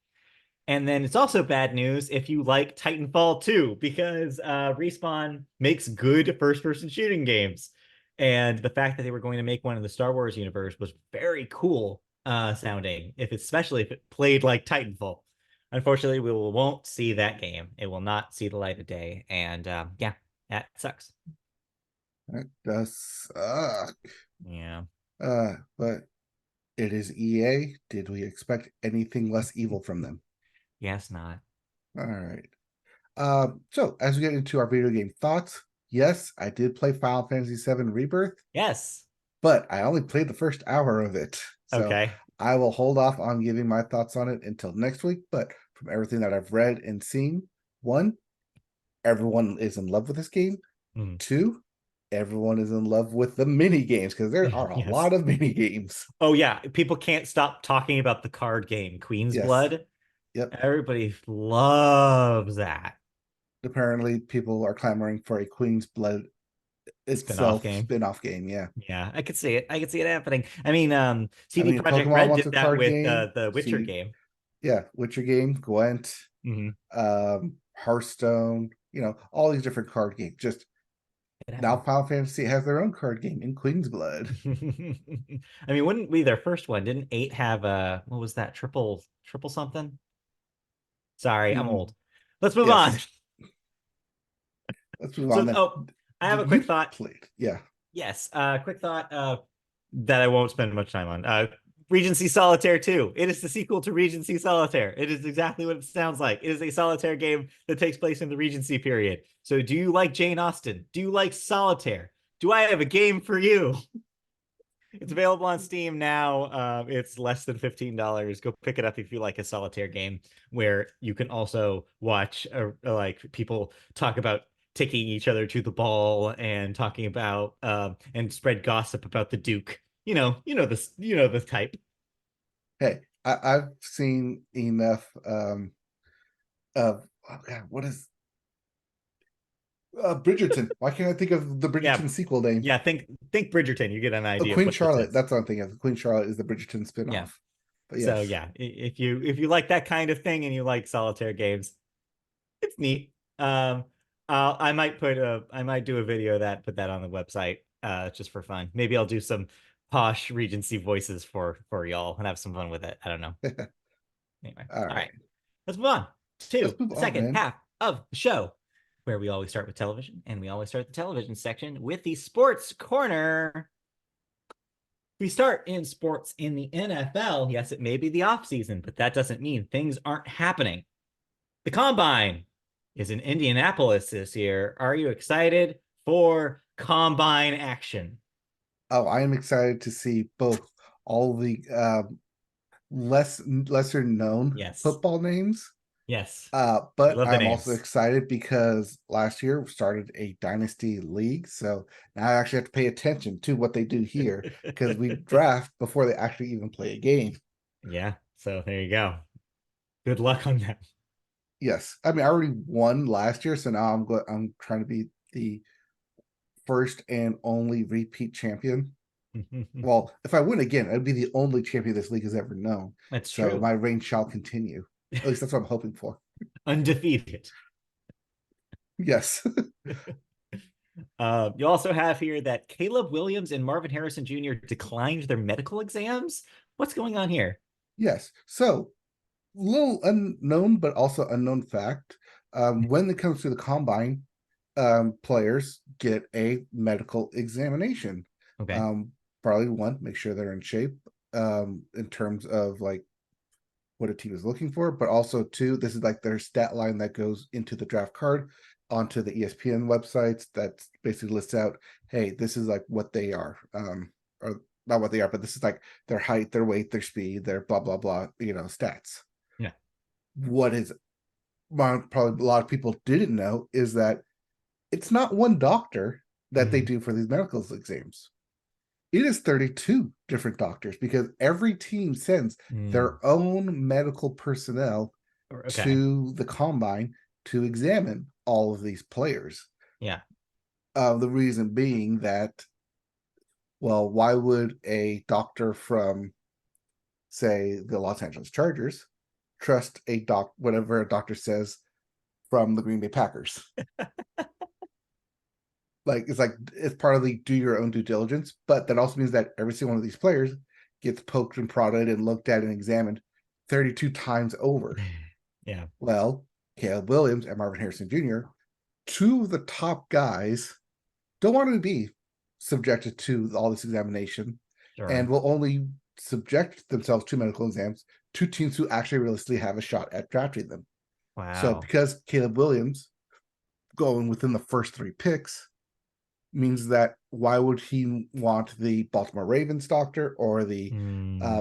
Speaker 2: And then it's also bad news if you like Titanfall 2, because Respawn makes good first-person shooting games. And the fact that they were going to make one in the Star Wars universe was very cool sounding, especially if it played like Titanfall. Unfortunately, won't see that game. It will not see the light of day. And yeah, that sucks.
Speaker 1: That does suck.
Speaker 2: Yeah.
Speaker 1: But it is EA. Did we expect anything less evil from them?
Speaker 2: Yes, not.
Speaker 1: All right. So as we get into our video game thoughts, yes, I did play Final Fantasy VII Rebirth,
Speaker 2: Yes.
Speaker 1: but I only played the first hour of it. So
Speaker 2: Okay.
Speaker 1: I will hold off on giving my thoughts on it until next week. But from everything that I've read and seen, one, everyone is in love with this game.
Speaker 2: Mm.
Speaker 1: Two, everyone is in love with the mini games because there are a
Speaker 2: Yes.
Speaker 1: lot of mini games.
Speaker 2: Oh yeah, people can't stop talking about the card game, Queen's
Speaker 1: Yes.
Speaker 2: Blood.
Speaker 1: Yep.
Speaker 2: Everybody loves that
Speaker 1: Apparently, people are clamoring for a Queen's Blood
Speaker 2: spin-off
Speaker 1: itself
Speaker 2: game.
Speaker 1: spin-off game. Yeah.
Speaker 2: Yeah, I could see it. I could see it happening. I mean,
Speaker 1: I
Speaker 2: CD
Speaker 1: mean,
Speaker 2: Projekt
Speaker 1: Pokemon
Speaker 2: Red
Speaker 1: wants
Speaker 2: did
Speaker 1: a
Speaker 2: that
Speaker 1: card
Speaker 2: with
Speaker 1: game.
Speaker 2: the Witcher
Speaker 1: See,
Speaker 2: game.
Speaker 1: yeah, Witcher game, Gwent,
Speaker 2: Hmm.
Speaker 1: Hearthstone, all these different card games. Just now Final Fantasy has their own card game in Queen's Blood.
Speaker 2: I mean, wouldn't be their first one? Didn't 8 have a what was that? Triple something? Sorry, I'm
Speaker 1: Mm,
Speaker 2: old. Let's move on.
Speaker 1: yes. Let's move on
Speaker 2: So,
Speaker 1: then.
Speaker 2: I have a quick
Speaker 1: You
Speaker 2: thought.
Speaker 1: played. Yeah.
Speaker 2: Yes, quick thought that I won't spend much time on. Regency Solitaire 2. It is the sequel to Regency Solitaire. It is exactly what it sounds like. It is a solitaire game that takes place in the Regency period. So do you like Jane Austen? Do you like solitaire? Do I have a game for you? It's available on Steam now. It's less than $15. Go pick it up if you like a solitaire game where you can also watch like people talk about taking each other to the ball and talking about and spread gossip about the Duke. You know the type.
Speaker 1: Hey, I've seen enough of oh God, what is Bridgerton? Why can't I think of the Bridgerton
Speaker 2: Yeah,
Speaker 1: sequel name?
Speaker 2: yeah. Think Bridgerton. You get an
Speaker 1: Oh,
Speaker 2: idea of
Speaker 1: Queen
Speaker 2: what this
Speaker 1: Charlotte.
Speaker 2: is.
Speaker 1: That's what I'm thinking of. Queen Charlotte is the Bridgerton
Speaker 2: Yeah.
Speaker 1: spinoff. But
Speaker 2: So
Speaker 1: yes.
Speaker 2: yeah, if you like that kind of thing and you like solitaire games, it's neat. I might do a video of that, put that on the website, just for fun. Maybe I'll do some posh Regency voices for y'all and have some fun with it. I don't know. Anyway,
Speaker 1: All
Speaker 2: all
Speaker 1: right.
Speaker 2: right, let's move on to
Speaker 1: Let's move
Speaker 2: the
Speaker 1: on,
Speaker 2: second
Speaker 1: man.
Speaker 2: half of the show, where we always start with television, and we always start the television section with the sports corner. We start in sports in the NFL. Yes, it may be the off season, but that doesn't mean things aren't happening. The Combine is in Indianapolis this year. Are you excited for Combine action?
Speaker 1: Oh, I am excited to see both all the lesser known
Speaker 2: Yes.
Speaker 1: football names.
Speaker 2: Yes. We
Speaker 1: But
Speaker 2: love the
Speaker 1: I'm also
Speaker 2: names.
Speaker 1: excited because last year we started a dynasty league. So now I actually have to pay attention to what they do here because we draft before they actually even play a game.
Speaker 2: Yeah. So there you go. Good luck on that.
Speaker 1: Yes. I mean, I already won last year. So now I'm trying to be the first and only repeat champion. Well, if I win again, I'd be the only champion this league has ever known.
Speaker 2: That's
Speaker 1: So
Speaker 2: true.
Speaker 1: my reign shall continue. At least that's what I'm hoping for.
Speaker 2: Undefeated.
Speaker 1: Yes.
Speaker 2: You also have here that Caleb Williams and Marvin Harrison Jr. declined their medical exams. What's going on here?
Speaker 1: Yes. So, little unknown, but also unknown fact. When it comes to the combine, players get a medical examination.
Speaker 2: Okay.
Speaker 1: Um, Probably one, make sure they're in shape in terms of like what a team is looking for, but also two, this is like their stat line that goes into the draft card onto the ESPN websites that basically lists out, hey, this is like what they are, or not what they are, but this is like their height, their weight, their speed, their blah blah blah, stats.
Speaker 2: Yeah.
Speaker 1: What is probably a lot of people didn't know is that it's not one doctor that they do for these medical exams. It is 32 different doctors because every team sends their own medical personnel
Speaker 2: Okay.
Speaker 1: to the combine to examine all of these players.
Speaker 2: Yeah.
Speaker 1: The reason being that, well, why would a doctor from, say, the Los Angeles Chargers trust whatever a doctor says from the Green Bay Packers? It's part of the do your own due diligence, but that also means that every single one of these players gets poked and prodded and looked at and examined 32 times over.
Speaker 2: Yeah.
Speaker 1: Well, Caleb Williams and Marvin Harrison Jr., two of the top guys, don't want to be subjected to all this examination and
Speaker 2: Sure.
Speaker 1: will only subject themselves to medical exams to teams who actually realistically have a shot at drafting them. So
Speaker 2: Wow.
Speaker 1: because Caleb Williams going within the first 3 picks means that why would he want the Baltimore Ravens doctor or the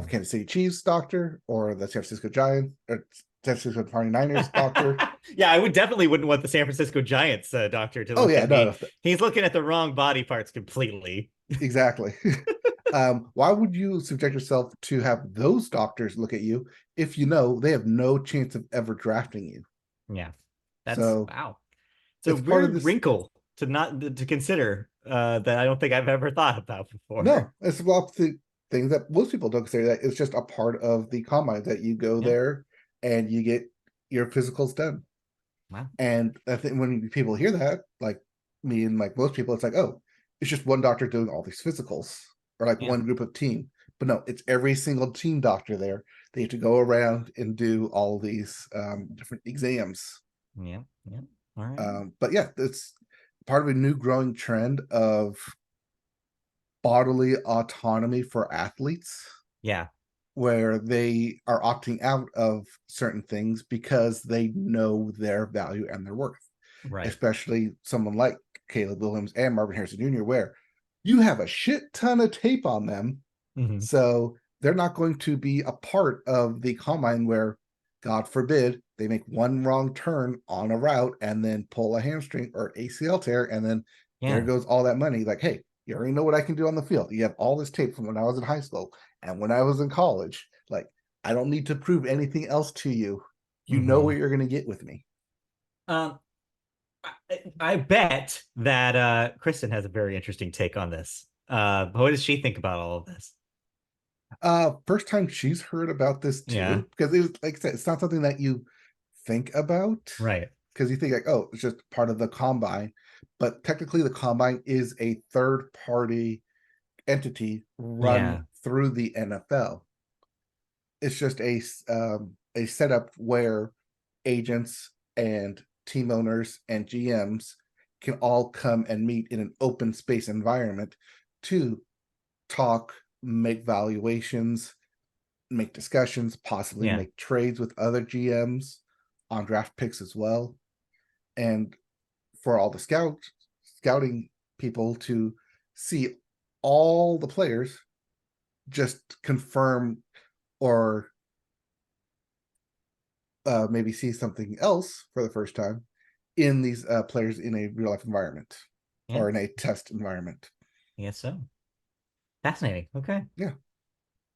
Speaker 1: Kansas City Chiefs doctor or the San Francisco Giants or San Francisco 49ers doctor?
Speaker 2: Yeah, I would definitely wouldn't want the San Francisco Giants doctor to
Speaker 1: Oh
Speaker 2: look
Speaker 1: yeah,
Speaker 2: at me.
Speaker 1: no,
Speaker 2: He's looking at the wrong body parts completely.
Speaker 1: exactly. Why would you subject yourself to have those doctors look at you if you know they have no chance of ever drafting you?
Speaker 2: Yeah, that's
Speaker 1: So
Speaker 2: wow. It's a
Speaker 1: it's part of
Speaker 2: weird
Speaker 1: this.
Speaker 2: wrinkle to consider that I don't think I've ever thought about
Speaker 1: No,
Speaker 2: before.
Speaker 1: it's a lot of things that most people don't consider, that it's just a part of the combine that you go
Speaker 2: Yeah.
Speaker 1: there and you get your physicals done.
Speaker 2: Wow.
Speaker 1: And I think when people hear that, like, me and like most people, it's like, oh, it's just one doctor doing all these physicals, or like
Speaker 2: Yeah.
Speaker 1: one group of team. But no, it's every single team doctor there. They have to go around and do all these different exams.
Speaker 2: Yeah. Yeah. All right.
Speaker 1: But yeah, it's part of a new growing trend of bodily autonomy for athletes,
Speaker 2: Yeah.
Speaker 1: where they are opting out of certain things because they know their value and their worth.
Speaker 2: Right.
Speaker 1: Especially someone like Caleb Williams and Marvin Harrison Jr., where you have a shit ton of tape on them.
Speaker 2: Mhm.
Speaker 1: So they're not going to be a part of the combine where, God forbid, they make one wrong turn on a route and then pull a hamstring or ACL tear, and then there
Speaker 2: Yeah.
Speaker 1: goes all that money. Like, hey, you already know what I can do on the field. You have all this tape from when I was in high school and when I was in college. Like, I don't need to prove anything else to you. You know
Speaker 2: Hmm.
Speaker 1: what you're going to get with me.
Speaker 2: Um, I bet that Kristen has a very interesting take on this. What does she think about all of this?
Speaker 1: First time she's heard about this
Speaker 2: Yeah.
Speaker 1: too, because it was, like I said, it's not something that you think about,
Speaker 2: Right.
Speaker 1: because you think like, oh, it's just part of the combine. But technically the combine is a third party entity run
Speaker 2: Yeah.
Speaker 1: through the NFL. It's just a setup where agents and team owners and GMs can all come and meet in an open space environment to talk, make valuations, make discussions, possibly
Speaker 2: Yeah.
Speaker 1: make trades with other GMs on draft picks as well. And for all the scouting people to see all the players, just confirm or maybe see something else for the first time in these players in a real life environment
Speaker 2: Yeah.
Speaker 1: or in a test environment.
Speaker 2: I guess so. Fascinating. Okay.
Speaker 1: Yeah.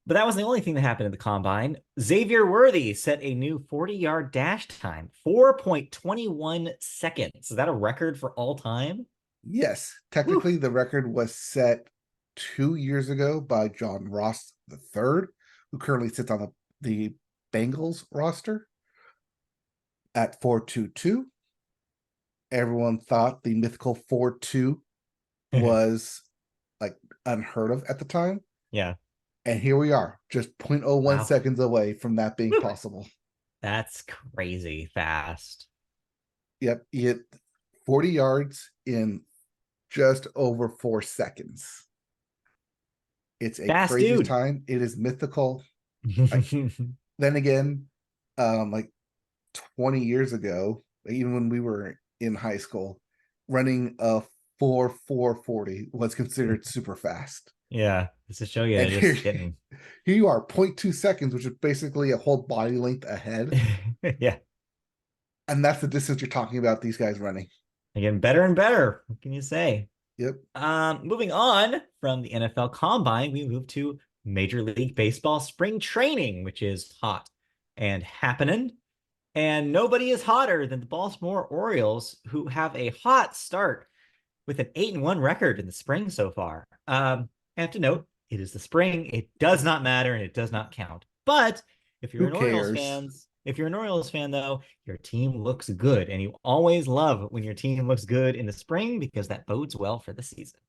Speaker 2: But that wasn't the only thing that happened in the combine. Xavier Worthy set a new 40-yard dash time, 4.21 seconds. Is that a record for all time?
Speaker 1: Yes.
Speaker 2: Woo.
Speaker 1: Technically, the record was set 2 years ago by John Ross III, who currently sits on the Bengals roster at 4.22. Everyone thought the mythical 4.2 was like unheard of at the time.
Speaker 2: Yeah.
Speaker 1: And here we are, just zero point zero 0.01
Speaker 2: Wow.
Speaker 1: seconds away from that being
Speaker 2: Woo.
Speaker 1: possible.
Speaker 2: That's crazy fast.
Speaker 1: Yep, you hit 40 yards in just over 4 seconds. It's a
Speaker 2: Fast
Speaker 1: crazy
Speaker 2: dude.
Speaker 1: time. It is mythical. Like, then again, like 20 years ago, even when we were in high school, running a 4.440 was considered super fast.
Speaker 2: Yeah. Just to show you,
Speaker 1: And
Speaker 2: they're
Speaker 1: here,
Speaker 2: just getting.
Speaker 1: here you are, 0.2 seconds, which is basically a whole body length ahead.
Speaker 2: Yeah.
Speaker 1: And that's the distance you're talking about these guys running.
Speaker 2: They're getting better and better. What can you say?
Speaker 1: Yep.
Speaker 2: Moving on from the NFL Combine, we move to Major League Baseball spring training, which is hot and happening. And nobody is hotter than the Baltimore Orioles, who have a hot start with an 8-1 record in the spring so far. I have to note, it is the spring. It does not matter and it does not count. But if you're
Speaker 1: Who
Speaker 2: an Orioles
Speaker 1: cares?
Speaker 2: fans, if you're an Orioles fan though, your team looks good, and you always love when your team looks good in the spring because that bodes well for the season.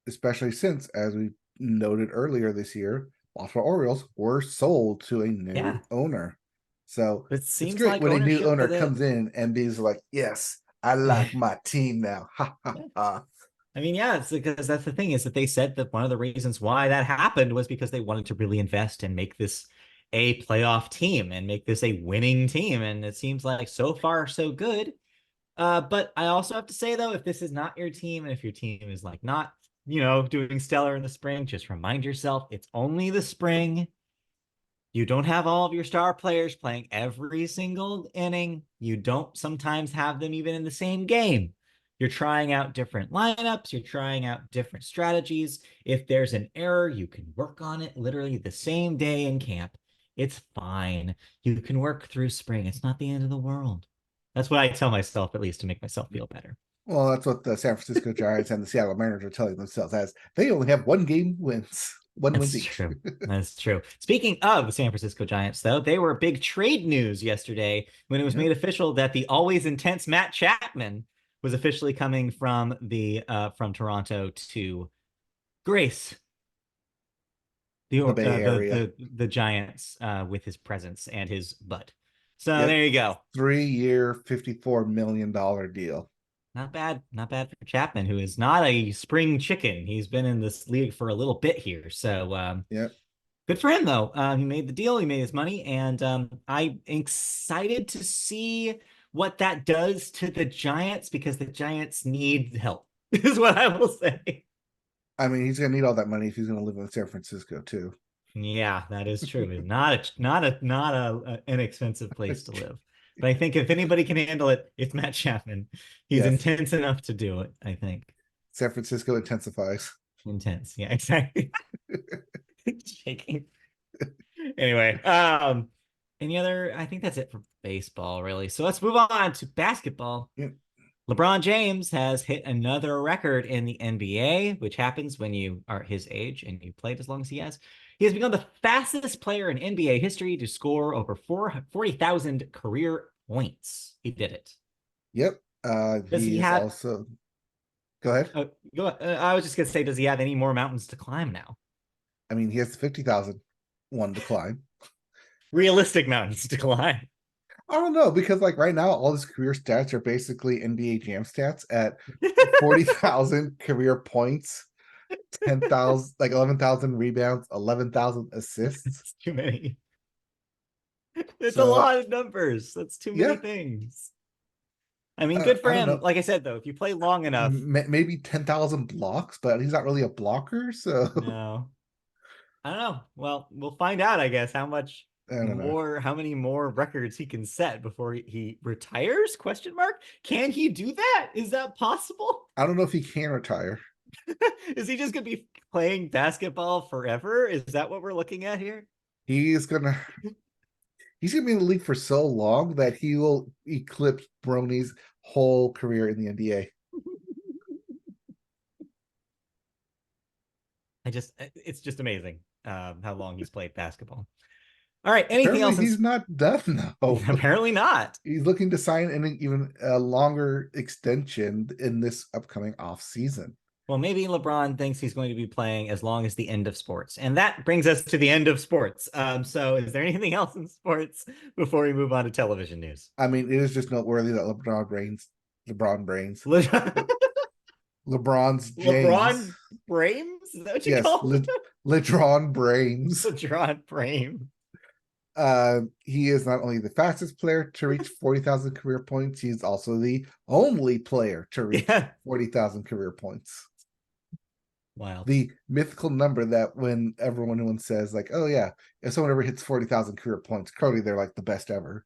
Speaker 1: Especially since, as we noted earlier this year, Baltimore Orioles were sold to a
Speaker 2: Yeah,
Speaker 1: new owner. So
Speaker 2: but it
Speaker 1: it's
Speaker 2: seems
Speaker 1: great
Speaker 2: like
Speaker 1: when a new
Speaker 2: ownership for
Speaker 1: owner
Speaker 2: the
Speaker 1: comes in and is like, yes, I like my team now. Ha ha
Speaker 2: yeah.
Speaker 1: ha.
Speaker 2: I mean, yeah, it's because that's the thing is that they said that one of the reasons why that happened was because they wanted to really invest and make this a playoff team and make this a winning team. And it seems like so far so good. But I also have to say though, if this is not your team and if your team is like not, doing stellar in the spring, just remind yourself it's only the spring. You don't have all of your star players playing every single inning. You don't sometimes have them even in the same game. You're trying out different lineups, you're trying out different strategies. If there's an error, you can work on it literally the same day in camp. It's fine. You can work through spring. It's not the end of the world. That's what I tell myself, at least, to make myself feel better.
Speaker 1: Well, that's what the San Francisco Giants and the Seattle Mariners are telling themselves, as they only have one wins
Speaker 2: That's
Speaker 1: each.
Speaker 2: true. That's true. Speaking of the San Francisco Giants, though, they were big trade news yesterday when it was
Speaker 1: Yep.
Speaker 2: made official that the always intense Matt Chapman was officially coming from from Toronto to grace
Speaker 1: The Bay Area.
Speaker 2: the Giants with his presence and his butt. So
Speaker 1: Yep.
Speaker 2: there you go.
Speaker 1: 3-year, $54 million deal.
Speaker 2: Not bad, not bad for Chapman, who is not a spring chicken. He's been in this league for a little bit here, so
Speaker 1: Yep.
Speaker 2: good for him though. He made the deal, he made his money, and I'm excited to see what that does to the Giants because the Giants need help. Is what I will say.
Speaker 1: I mean, he's gonna need all that money if he's gonna live in San Francisco too.
Speaker 2: Yeah, that is true. It's not a inexpensive place to live. But I think if anybody can handle it, it's Matt Chapman. He's
Speaker 1: Yes.
Speaker 2: intense enough to do it, I think.
Speaker 1: San Francisco intensifies.
Speaker 2: Intense. Yeah, exactly. Shaking. Anyway, any other? I think that's it for baseball, really. So let's move on to basketball.
Speaker 1: Yep.
Speaker 2: LeBron James has hit another record in the NBA, which happens when you are his age and you played as long as he has. He has become the fastest player in NBA history to score over 40,000 career points. He did it.
Speaker 1: Yep.
Speaker 2: Does he
Speaker 1: He is
Speaker 2: have?
Speaker 1: also. Go ahead.
Speaker 2: I was just gonna say, does he have any more mountains to climb now?
Speaker 1: I mean, he has 50,000 one to climb.
Speaker 2: Realistic mountains to climb.
Speaker 1: I don't know because like right now, all his career stats are basically NBA Jam stats at 40,000 career points, 10,000, like 11,000 rebounds, 11,000 assists.
Speaker 2: It's too many. It's a
Speaker 1: So,
Speaker 2: lot of numbers. That's too many
Speaker 1: yeah.
Speaker 2: things. I mean, good for
Speaker 1: I don't
Speaker 2: him.
Speaker 1: know.
Speaker 2: Like I said, though, if you play long enough,
Speaker 1: Maybe 10,000 blocks, but he's not really a blocker. So
Speaker 2: no. I don't know. Well, we'll find out, I guess,
Speaker 1: I don't know.
Speaker 2: how many more records he can set before he retires? Question mark. Can he do that? Is that possible?
Speaker 1: I don't know if he can retire.
Speaker 2: Is he just gonna be playing basketball forever? Is that what we're looking at here?
Speaker 1: He's gonna be in the league for so long that he will eclipse Brony's whole career in the NBA.
Speaker 2: It's just amazing how long he's played basketball. All right, anything
Speaker 1: Apparently,
Speaker 2: else?
Speaker 1: he's not done though.
Speaker 2: Apparently not.
Speaker 1: He's looking to sign an even a longer extension in this upcoming off season.
Speaker 2: Well, maybe LeBron thinks he's going to be playing as long as the end of sports. And that brings us to the end of sports. So is there anything else in sports before we move on to television news?
Speaker 1: I mean, it is just noteworthy that LeBron brains. LeBron's James.
Speaker 2: LeBron Brames? Is that what you call it?
Speaker 1: LeBron Brames.
Speaker 2: LeBron Brames.
Speaker 1: He is not only the fastest player to reach 40,000 career points, he's also the only player to reach 40,000 career points.
Speaker 2: Wow.
Speaker 1: The mythical number that when everyone says like, oh yeah, if someone ever hits 40,000 career points, Cody, they're like the best ever.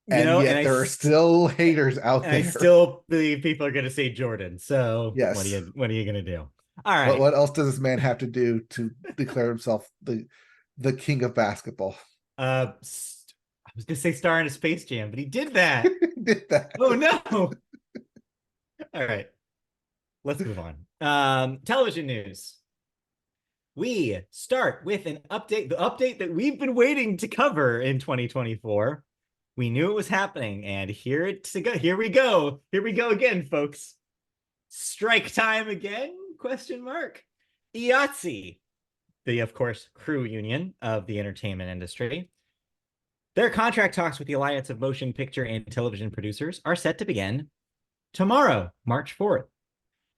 Speaker 1: And yet there are still haters out there.
Speaker 2: I still believe people are going to say Jordan. So
Speaker 1: yes.
Speaker 2: What are you going to do? All right.
Speaker 1: What else does this man have to do to declare himself the king of basketball?
Speaker 2: I was going to say star in a Space Jam, but he did that.
Speaker 1: He did that.
Speaker 2: Oh no. All right. Let's move on. Television news. We start with an update, the update that we've been waiting to cover in 2024. We knew it was happening, and here we go again, folks. Strike time again? Question mark. IATSE, the, of course, crew union of the entertainment industry. Their contract talks with the Alliance of Motion Picture and Television Producers are set to begin tomorrow, March 4th.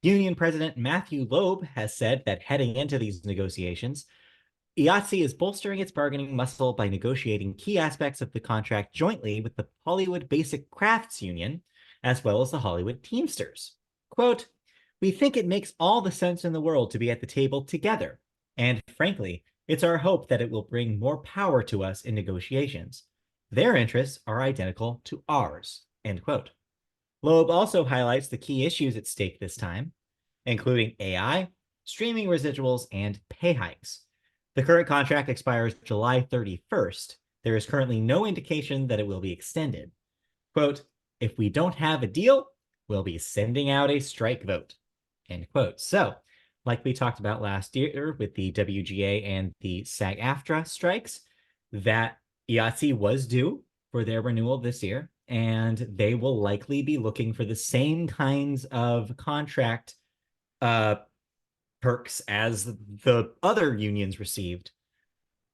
Speaker 2: Union President Matthew Loeb has said that heading into these negotiations, IATSE is bolstering its bargaining muscle by negotiating key aspects of the contract jointly with the Hollywood Basic Crafts Union, as well as the Hollywood Teamsters. Quote, "We think it makes all the sense in the world to be at the table together, and frankly, it's our hope that it will bring more power to us in negotiations. Their interests are identical to ours," end quote. Loeb also highlights the key issues at stake this time, including AI, streaming residuals, and pay hikes. The current contract expires July 31st. There is currently no indication that it will be extended. Quote, "If we don't have a deal, we'll be sending out a strike vote," end quote. So, like we talked about last year with the WGA and the SAG-AFTRA strikes, that IATSE was due for their renewal this year. and they will likely be looking for the same kinds of contract uh, perks as the other unions received,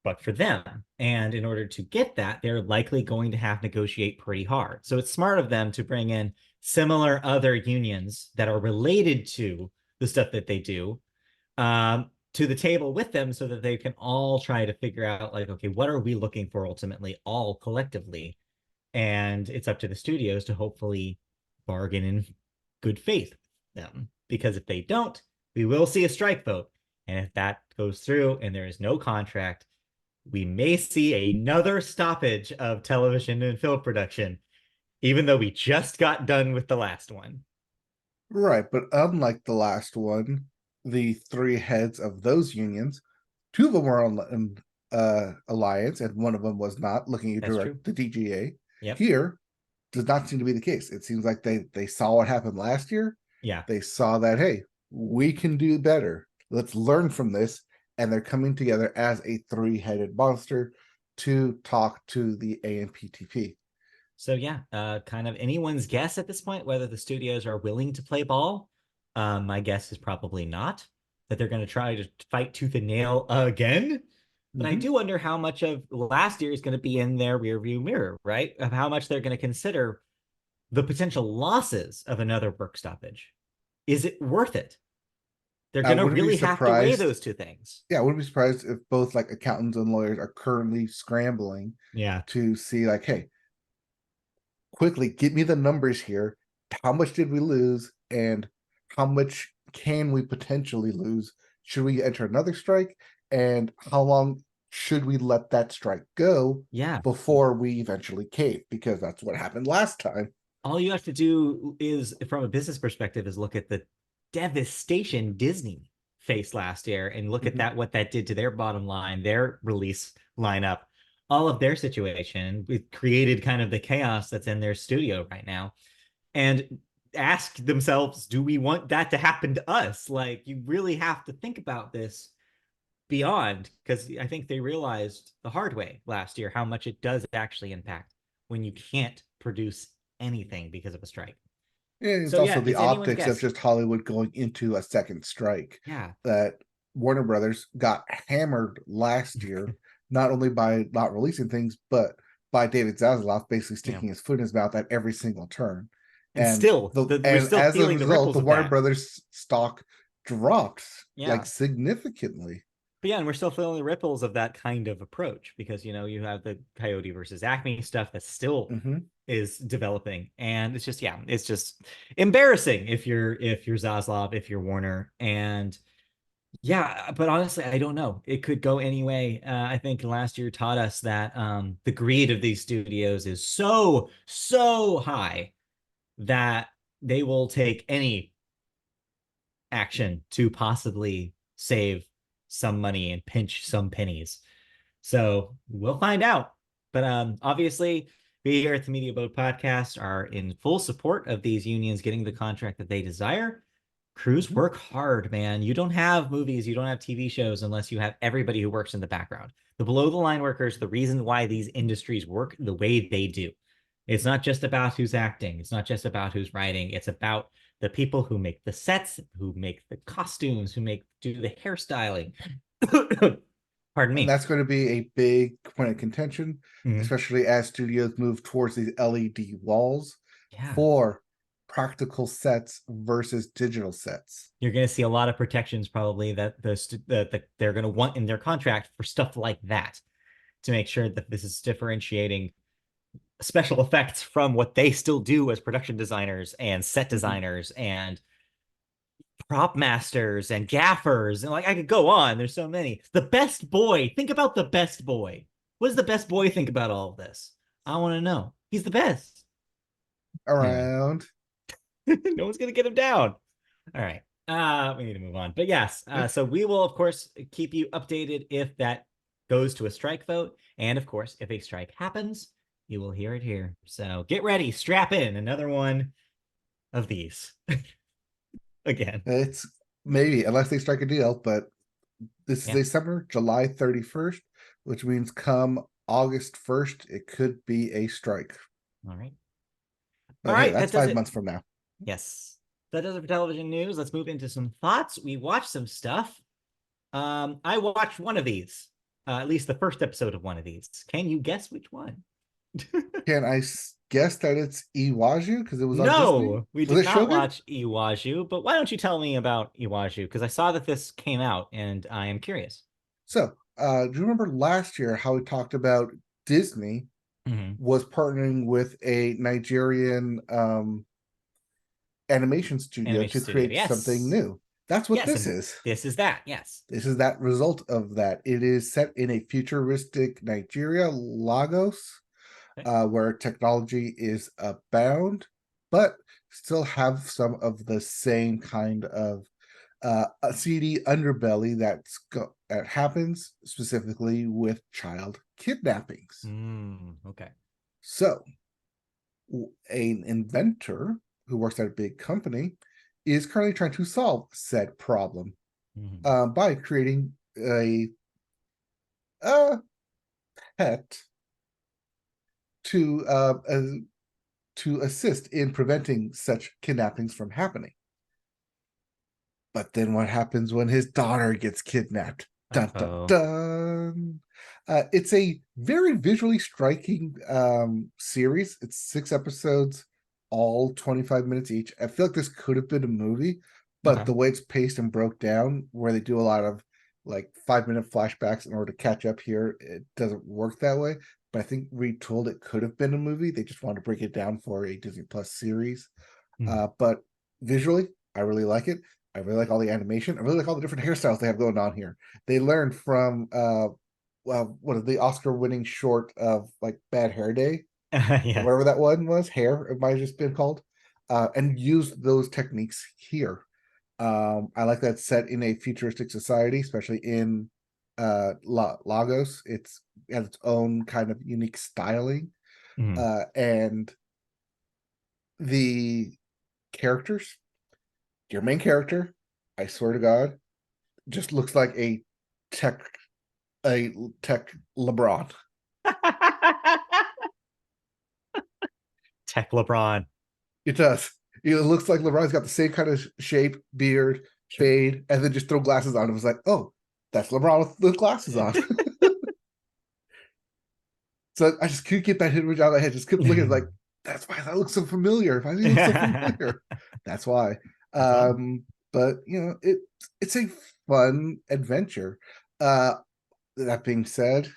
Speaker 2: but for them. And in order to get that, they're likely going to have to negotiate pretty hard. So it's smart of them to bring in similar other unions that are related to the stuff that they do to the table with them so that they can all try to figure out, like, okay, what are we looking for ultimately, all collectively? And it's up to the studios to hopefully bargain in good faith with them. Because if they don't, we will see a strike vote. And if that goes through and there is no contract, we may see another stoppage of television and film production, even though we just got done with the last one.
Speaker 1: Right, but unlike the last one, the three heads of those unions, two of them were on alliance, and one of them was not. Looking at the DGA,
Speaker 2: Yep.
Speaker 1: here does not seem to be the case. It seems like they saw what happened last year.
Speaker 2: Yeah,
Speaker 1: they saw that, hey, we can do better. Let's learn from this, and they're coming together as a three-headed monster to talk to the AMPTP.
Speaker 2: So yeah, kind of anyone's guess at this point whether the studios are willing to play ball. My guess is probably not, that they're going to try to fight tooth and nail again. But I do wonder how much of last year is going to be in their rearview mirror, right? Of how much they're going to consider the potential losses of another work stoppage. Is it worth it? They're going to really have to weigh those two things.
Speaker 1: Yeah, I wouldn't be surprised if both like accountants and lawyers are currently scrambling to see, like, hey, quickly get me the numbers here. How much did we lose, and how much can we potentially lose? Should we enter another strike, and how long should we let that strike go before we eventually cave? Because that's what happened last time.
Speaker 2: All you have to do is, from a business perspective, is look at the devastation Disney faced last year and look at that, what that did to their bottom line, their release lineup, all of their situation. It created kind of the chaos that's in their studio right now. And ask themselves, do we want that to happen to us? Like, you really have to think about this beyond, because I think they realized the hard way last year how much it does actually impact when you can't produce anything because of a strike.
Speaker 1: And it's also the optics of just Hollywood going into a second strike.
Speaker 2: Yeah.
Speaker 1: That Warner Brothers got hammered last year, not only by not releasing things, but by David Zaslav basically sticking his foot in his mouth at every single turn.
Speaker 2: And still, we're still
Speaker 1: as
Speaker 2: feeling
Speaker 1: a result,
Speaker 2: the
Speaker 1: Warner Brothers stock dropped like significantly.
Speaker 2: But yeah, and we're still feeling the ripples of that kind of approach because, you know, you have the Coyote versus Acme stuff that still is developing. And it's just, it's just embarrassing if you're Zaslav, if you're Warner. And yeah, but honestly, I don't know. It could go any way. I think last year taught us that the greed of these studios is so, so high that they will take any action to possibly save some money and pinch some pennies. So we'll find out. But obviously, we here at the Media Boat Podcast are in full support of these unions getting the contract that they desire. Crews work hard, man. You don't have movies, you don't have TV shows unless you have everybody who works in the background. The below the line workers, the reason why these industries work the way they do. It's not just about who's acting. It's not just about who's writing. It's about the people who make the sets, who make the costumes, who do the hairstyling. Pardon me.
Speaker 1: And that's going to be a big point of contention, especially as studios move towards these LED walls for practical sets versus digital sets.
Speaker 2: You're going to see a lot of protections probably that they're going to want in their contract for stuff like that to make sure that this is differentiating special effects from what they still do as production designers and set designers and prop masters and gaffers. And like, I could go on. There's so many. The best boy. Think about the best boy. What does the best boy think about all of this? I want to know. He's the best.
Speaker 1: Around.
Speaker 2: No one's going to get him down. All right. We need to move on. But yes, so we will, of course, keep you updated if that goes to a strike vote. And of course, if a strike happens, you will hear it here. So get ready, strap in, another one of these. Again.
Speaker 1: It's maybe, unless they strike a deal, but this is a summer, July 31st, which means come August 1st, it could be a strike.
Speaker 2: All right. All
Speaker 1: But hey,
Speaker 2: right,
Speaker 1: that's
Speaker 2: that does
Speaker 1: 5 months
Speaker 2: it.
Speaker 1: from now.
Speaker 2: Yes, that does it for television news. Let's move into some thoughts. We watched some stuff. I watched one of these, at least the first episode of one of these. Can you guess which one?
Speaker 1: Can I guess that it's Iwaju because it was on Disney?
Speaker 2: No, we
Speaker 1: Was
Speaker 2: did
Speaker 1: it
Speaker 2: not
Speaker 1: Shogun?
Speaker 2: watch Iwaju, but why don't you tell me about Iwaju? Because I saw that this came out and I am curious.
Speaker 1: So, do you remember last year how we talked about Disney
Speaker 2: Mhm.
Speaker 1: was partnering with a Nigerian animation studio
Speaker 2: Animation
Speaker 1: to
Speaker 2: studio.
Speaker 1: create something
Speaker 2: Yes.
Speaker 1: new? That's what
Speaker 2: Yes,
Speaker 1: this
Speaker 2: and
Speaker 1: is.
Speaker 2: this is that. Yes.
Speaker 1: This is that result of that. It is set in a futuristic Nigeria, Lagos,
Speaker 2: Okay.
Speaker 1: where technology is abound, but still have some of the same kind of a seedy underbelly that happens specifically with child kidnappings.
Speaker 2: Okay.
Speaker 1: So, an inventor who works at a big company is currently trying to solve said problem
Speaker 2: Mhm.
Speaker 1: by creating a pet to to assist in preventing such kidnappings from happening. But then what happens when his daughter gets kidnapped? Dun dun
Speaker 2: Uh-oh.
Speaker 1: dun. It's a very visually striking series. It's 6 episodes, all 25 minutes each. I feel like this could have been a movie, but
Speaker 2: Okay.
Speaker 1: the way it's paced and broke down, where they do a lot of like 5 minute flashbacks in order to catch up here, it doesn't work that way. But I think retold it could have been a movie. They just wanted to break it down for a Disney Plus series.
Speaker 2: Mhm.
Speaker 1: But visually, I really like it. I really like all the animation. I really like all the different hairstyles they have going on here. They learned from well, what is the Oscar-winning short of like Bad Hair Day,
Speaker 2: Yeah.
Speaker 1: whatever that one was, hair, it might have just been called, and used those techniques here. I like that set in a futuristic society, especially in Lagos. It has its own kind of unique styling,
Speaker 2: Mhm.
Speaker 1: and the characters. Your main character, I swear to God, just looks like tech a tech LeBron.
Speaker 2: Tech LeBron.
Speaker 1: It does. It looks like LeBron's got the same kind of shape, beard,
Speaker 2: Sure.
Speaker 1: fade, and then just throw glasses on. It was like, oh, that's LeBron with the glasses on. So I just couldn't get that image out of my head. Just kept looking like, that's why that looks so familiar. Why does he look so familiar? That's why.
Speaker 2: That's fun.
Speaker 1: But it's a fun adventure. Uh, that being said,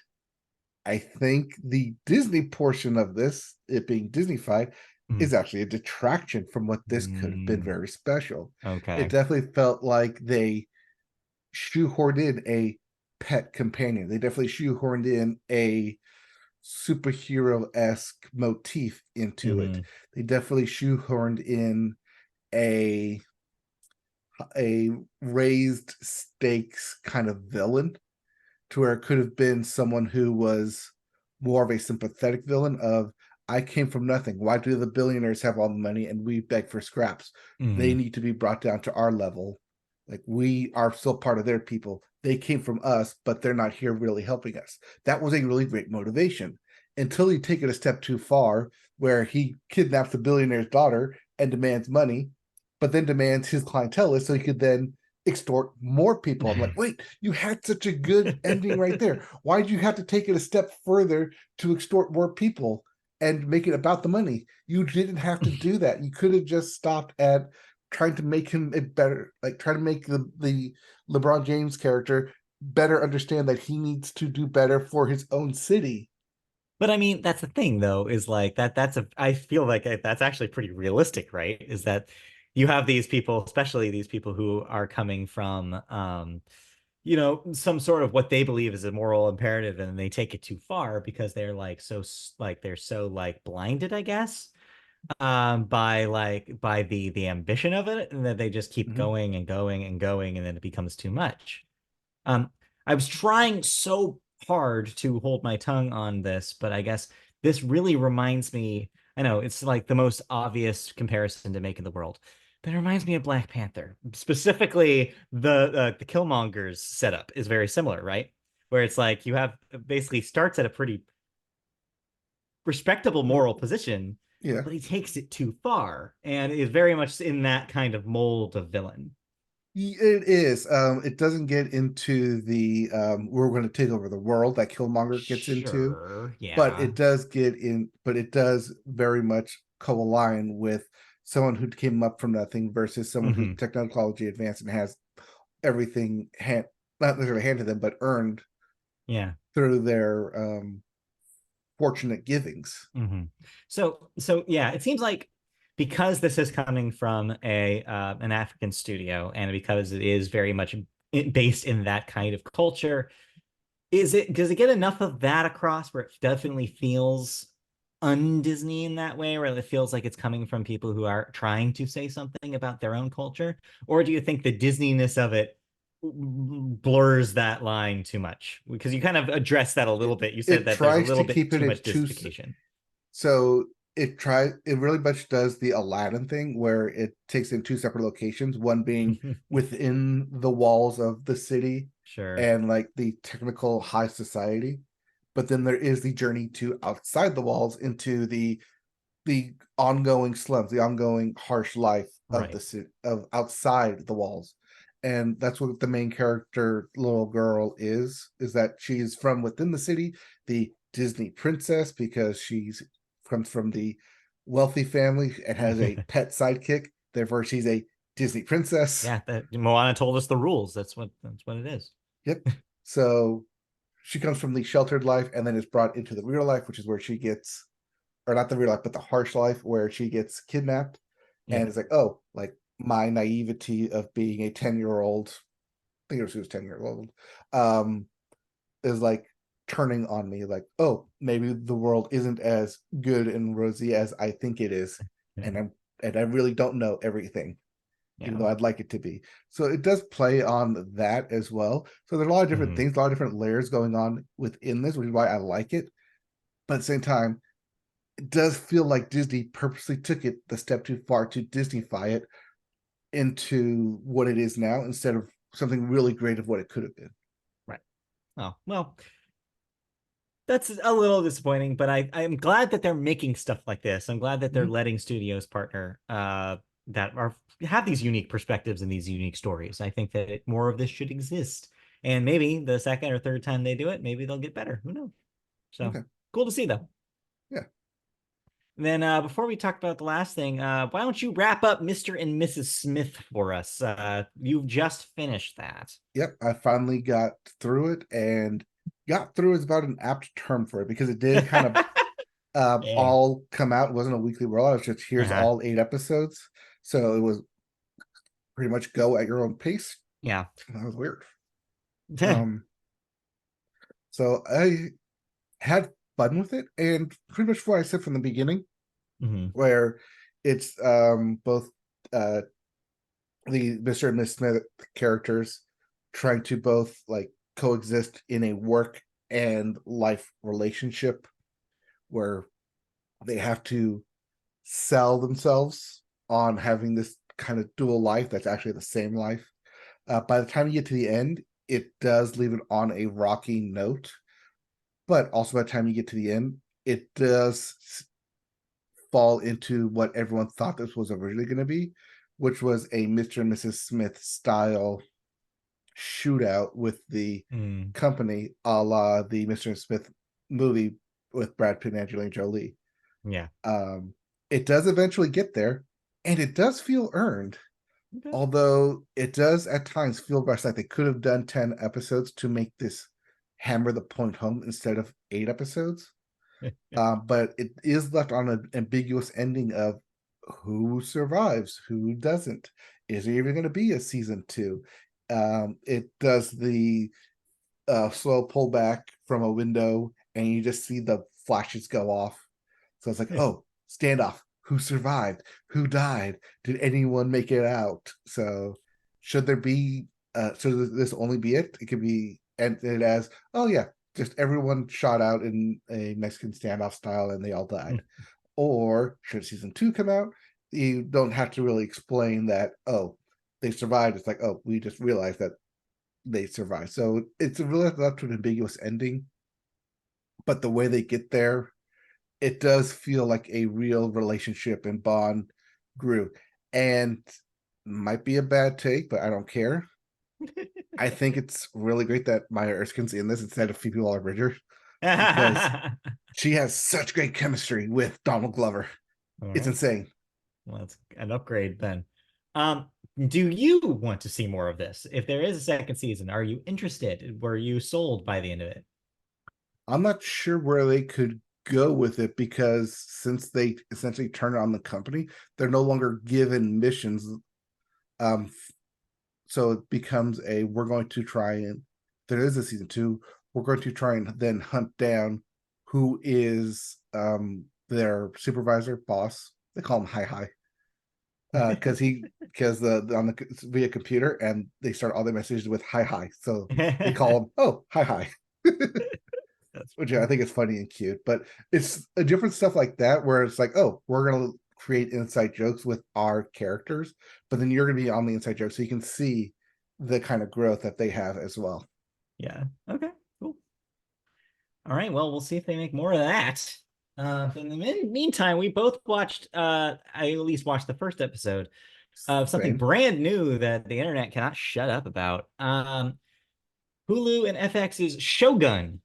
Speaker 1: I think the Disney portion of this, it being Disneyfied,
Speaker 2: Mhm.
Speaker 1: is actually a detraction from what this could have been
Speaker 2: Mm,
Speaker 1: very special. It
Speaker 2: okay.
Speaker 1: definitely felt like they shoehorned in a pet companion. They definitely shoehorned in a superhero-esque motif into it.
Speaker 2: Mhm.
Speaker 1: They definitely shoehorned in a a raised stakes kind of villain to where it could have been someone who was more of a sympathetic villain of I came from nothing. Why do the billionaires have all the money and we beg for scraps? They
Speaker 2: Mhm.
Speaker 1: need to be brought down to our level. Like we are still part of their people. They came from us, but they're not here really helping us. That was a really great motivation until you take it a step too far, where he kidnaps the billionaire's daughter and demands money, but then demands his clientele so he could then extort more people. I'm like, wait, you had such a good ending right there. Why did you have to take it a step further to extort more people and make it about the money? You didn't have to do that. You could have just stopped at trying to make him a better, like try to make the LeBron James character better understand that he needs to do better for his own city.
Speaker 2: But I mean, that's the thing though, is like I feel like that's actually pretty realistic, right? Is that you have these people, especially these people who are coming from some sort of what they believe is a moral imperative and they take it too far because they're like they're so like blinded, I guess, by the ambition of it, and that they just keep
Speaker 1: Mhm.
Speaker 2: going and going and going, and then it becomes too much. Um, I was trying so hard to hold my tongue on this, but I guess this really reminds me. I know it's like the most obvious comparison to make in the world, but it reminds me of Black Panther. Specifically, the Killmonger's setup is very similar, right? Where it's like you have basically starts at a pretty respectable moral position,
Speaker 1: Yeah.
Speaker 2: but he takes it too far and is very much in that kind of mold of villain.
Speaker 1: It is. It doesn't get into the we're going to take over the world that Killmonger gets into,
Speaker 2: Sure,
Speaker 1: but
Speaker 2: yeah.
Speaker 1: it does get in. But it does very much co-align with someone who came up from nothing versus someone who's
Speaker 2: Hmm.
Speaker 1: technology advanced and has everything not necessarily handed them, but earned
Speaker 2: Yeah.
Speaker 1: through their fortunate givings.
Speaker 2: Hmm. So yeah, it seems like because this is coming from a an African studio and because it is very much based in that kind of culture, does it get enough of that across where it definitely feels un-Disney in that way, where it feels like it's coming from people who are trying to say something about their own culture? Or do you think the Disneyness of it blurs that line too much? Because you kind of addressed that a little
Speaker 1: It,
Speaker 2: bit. You said
Speaker 1: it
Speaker 2: that there's a
Speaker 1: tries
Speaker 2: little
Speaker 1: to
Speaker 2: bit
Speaker 1: keep it
Speaker 2: too much
Speaker 1: at two.
Speaker 2: Disneyfication.
Speaker 1: So it really much does the Aladdin thing where it takes in two separate locations, one being within the walls of the city
Speaker 2: Sure.
Speaker 1: and like the technical high society. But then there is the journey to outside the walls into the ongoing slums, the ongoing harsh life of
Speaker 2: Right.
Speaker 1: the city of outside the walls. And that's what the main character little girl is that she's from within the city, the Disney princess, because she's comes from the wealthy family and has a pet sidekick. Therefore, she's a Disney princess.
Speaker 2: Yeah, that Moana told us the rules. That's what it is.
Speaker 1: Yep. So she comes from the sheltered life and then is brought into the real life, which is where she gets, or not the real life, but the harsh life where she gets kidnapped.
Speaker 2: Yeah.
Speaker 1: And it's like, oh, like my naivety of being a 10-year-old, I think she was 10 years old, um, is like turning on me, like, oh, maybe the world isn't as good and rosy as I think it is. And I really don't know everything, even
Speaker 2: Yeah.
Speaker 1: though I'd like it to be. So it does play on that as well. So there's a lot of different
Speaker 2: Mhm.
Speaker 1: things, a lot of different layers going on within this, which is why I like it. But at the same time, it does feel like Disney purposely took it the step too far to Disneyfy it into what it is now instead of something really great of what it could have been.
Speaker 2: Right. Oh, well, that's a little disappointing, but I'm glad that they're making stuff like this. I'm glad that they're
Speaker 1: Mhm.
Speaker 2: letting studios partner that are have these unique perspectives and these unique stories. I think that more of this should exist. And maybe the second or third time they do it, maybe they'll get better. Who knows? So
Speaker 1: Okay.
Speaker 2: cool to see though.
Speaker 1: Yeah.
Speaker 2: Then before we talk about the last thing, why don't you wrap up Mr. and Mrs. Smith for us? You've just finished that.
Speaker 1: Yep. I finally got through it, and got through is about an apt term for it because it did kind of
Speaker 2: Dang.
Speaker 1: all come out. It wasn't a weekly rollout. It was just here's
Speaker 2: Uh-huh.
Speaker 1: all 8 episodes. So it was pretty much go at your own pace.
Speaker 2: Yeah.
Speaker 1: That was weird. Um, so I had fun with it, and pretty much what I said from the beginning,
Speaker 2: Hmm.
Speaker 1: where it's both uh the Mr. and Miss Smith characters trying to both like coexist in a work and life relationship where they have to sell themselves on having this kind of dual life that's actually the same life. By the time you get to the end, it does leave it on a rocky note, but also by the time you get to the end, it does fall into what everyone thought this was originally going to be, which was a Mr. and Mrs. Smith style shootout with the
Speaker 2: Mm,
Speaker 1: company, a la the Mr. and Smith movie with Brad Pitt and Angelina Jolie.
Speaker 2: yeah.
Speaker 1: Um, it does eventually get there, and it does feel earned,
Speaker 2: Okay.
Speaker 1: although it does at times feel like they could have done 10 episodes to make this hammer the point home instead of 8 episodes. But it is left on an ambiguous ending of who survives, who doesn't. Is there even going to be a season two? It does the slow pullback from a window, and you just see the flashes go off. So it's like, oh, standoff. Who survived? Who died? Did anyone make it out? So, should there be? Should this only be it? It could be ended as, oh yeah, just everyone shot out in a Mexican standoff style, and they all died. Or should season two come out? You don't have to really explain that. Oh, they survived. It's like, oh, we just realized that they survive. So it's really left to an ambiguous ending. But the way they get there it does feel like a real relationship and bond grew. And might be a bad take, but I don't care. I think it's really great that Maya Erskine's in this instead of Phoebe Waller-Bridger because she has such great chemistry with Donald Glover.
Speaker 2: All
Speaker 1: It's
Speaker 2: right.
Speaker 1: insane.
Speaker 2: Well, that's an upgrade then. Um, do you want to see more of this? If there is a second season, are you interested? Were you sold by the end of it?
Speaker 1: I'm not sure where they could go with it because since they essentially turn on the company, they're no longer given missions. Um, so it becomes a we're going to try and there is a season two. We're going to try and then hunt down who is their supervisor boss. They call him Hi Hi because the on the via computer and they start all their messages with Hi Hi. So they call him Hi Hi.
Speaker 2: That's
Speaker 1: Which I
Speaker 2: funny.
Speaker 1: think is funny and cute. But it's a different stuff like that where it's like, oh, we're gonna create inside jokes with our characters, but then you're gonna be on the inside joke, so you can see the kind of growth that they have as well.
Speaker 2: Yeah. Okay. Cool. All right. Well, we'll see if they make more of that. In the meantime, we both watched. I at least watched the first episode of something
Speaker 1: Same.
Speaker 2: brand new that the internet cannot shut up about. Hulu and FX's Shogun.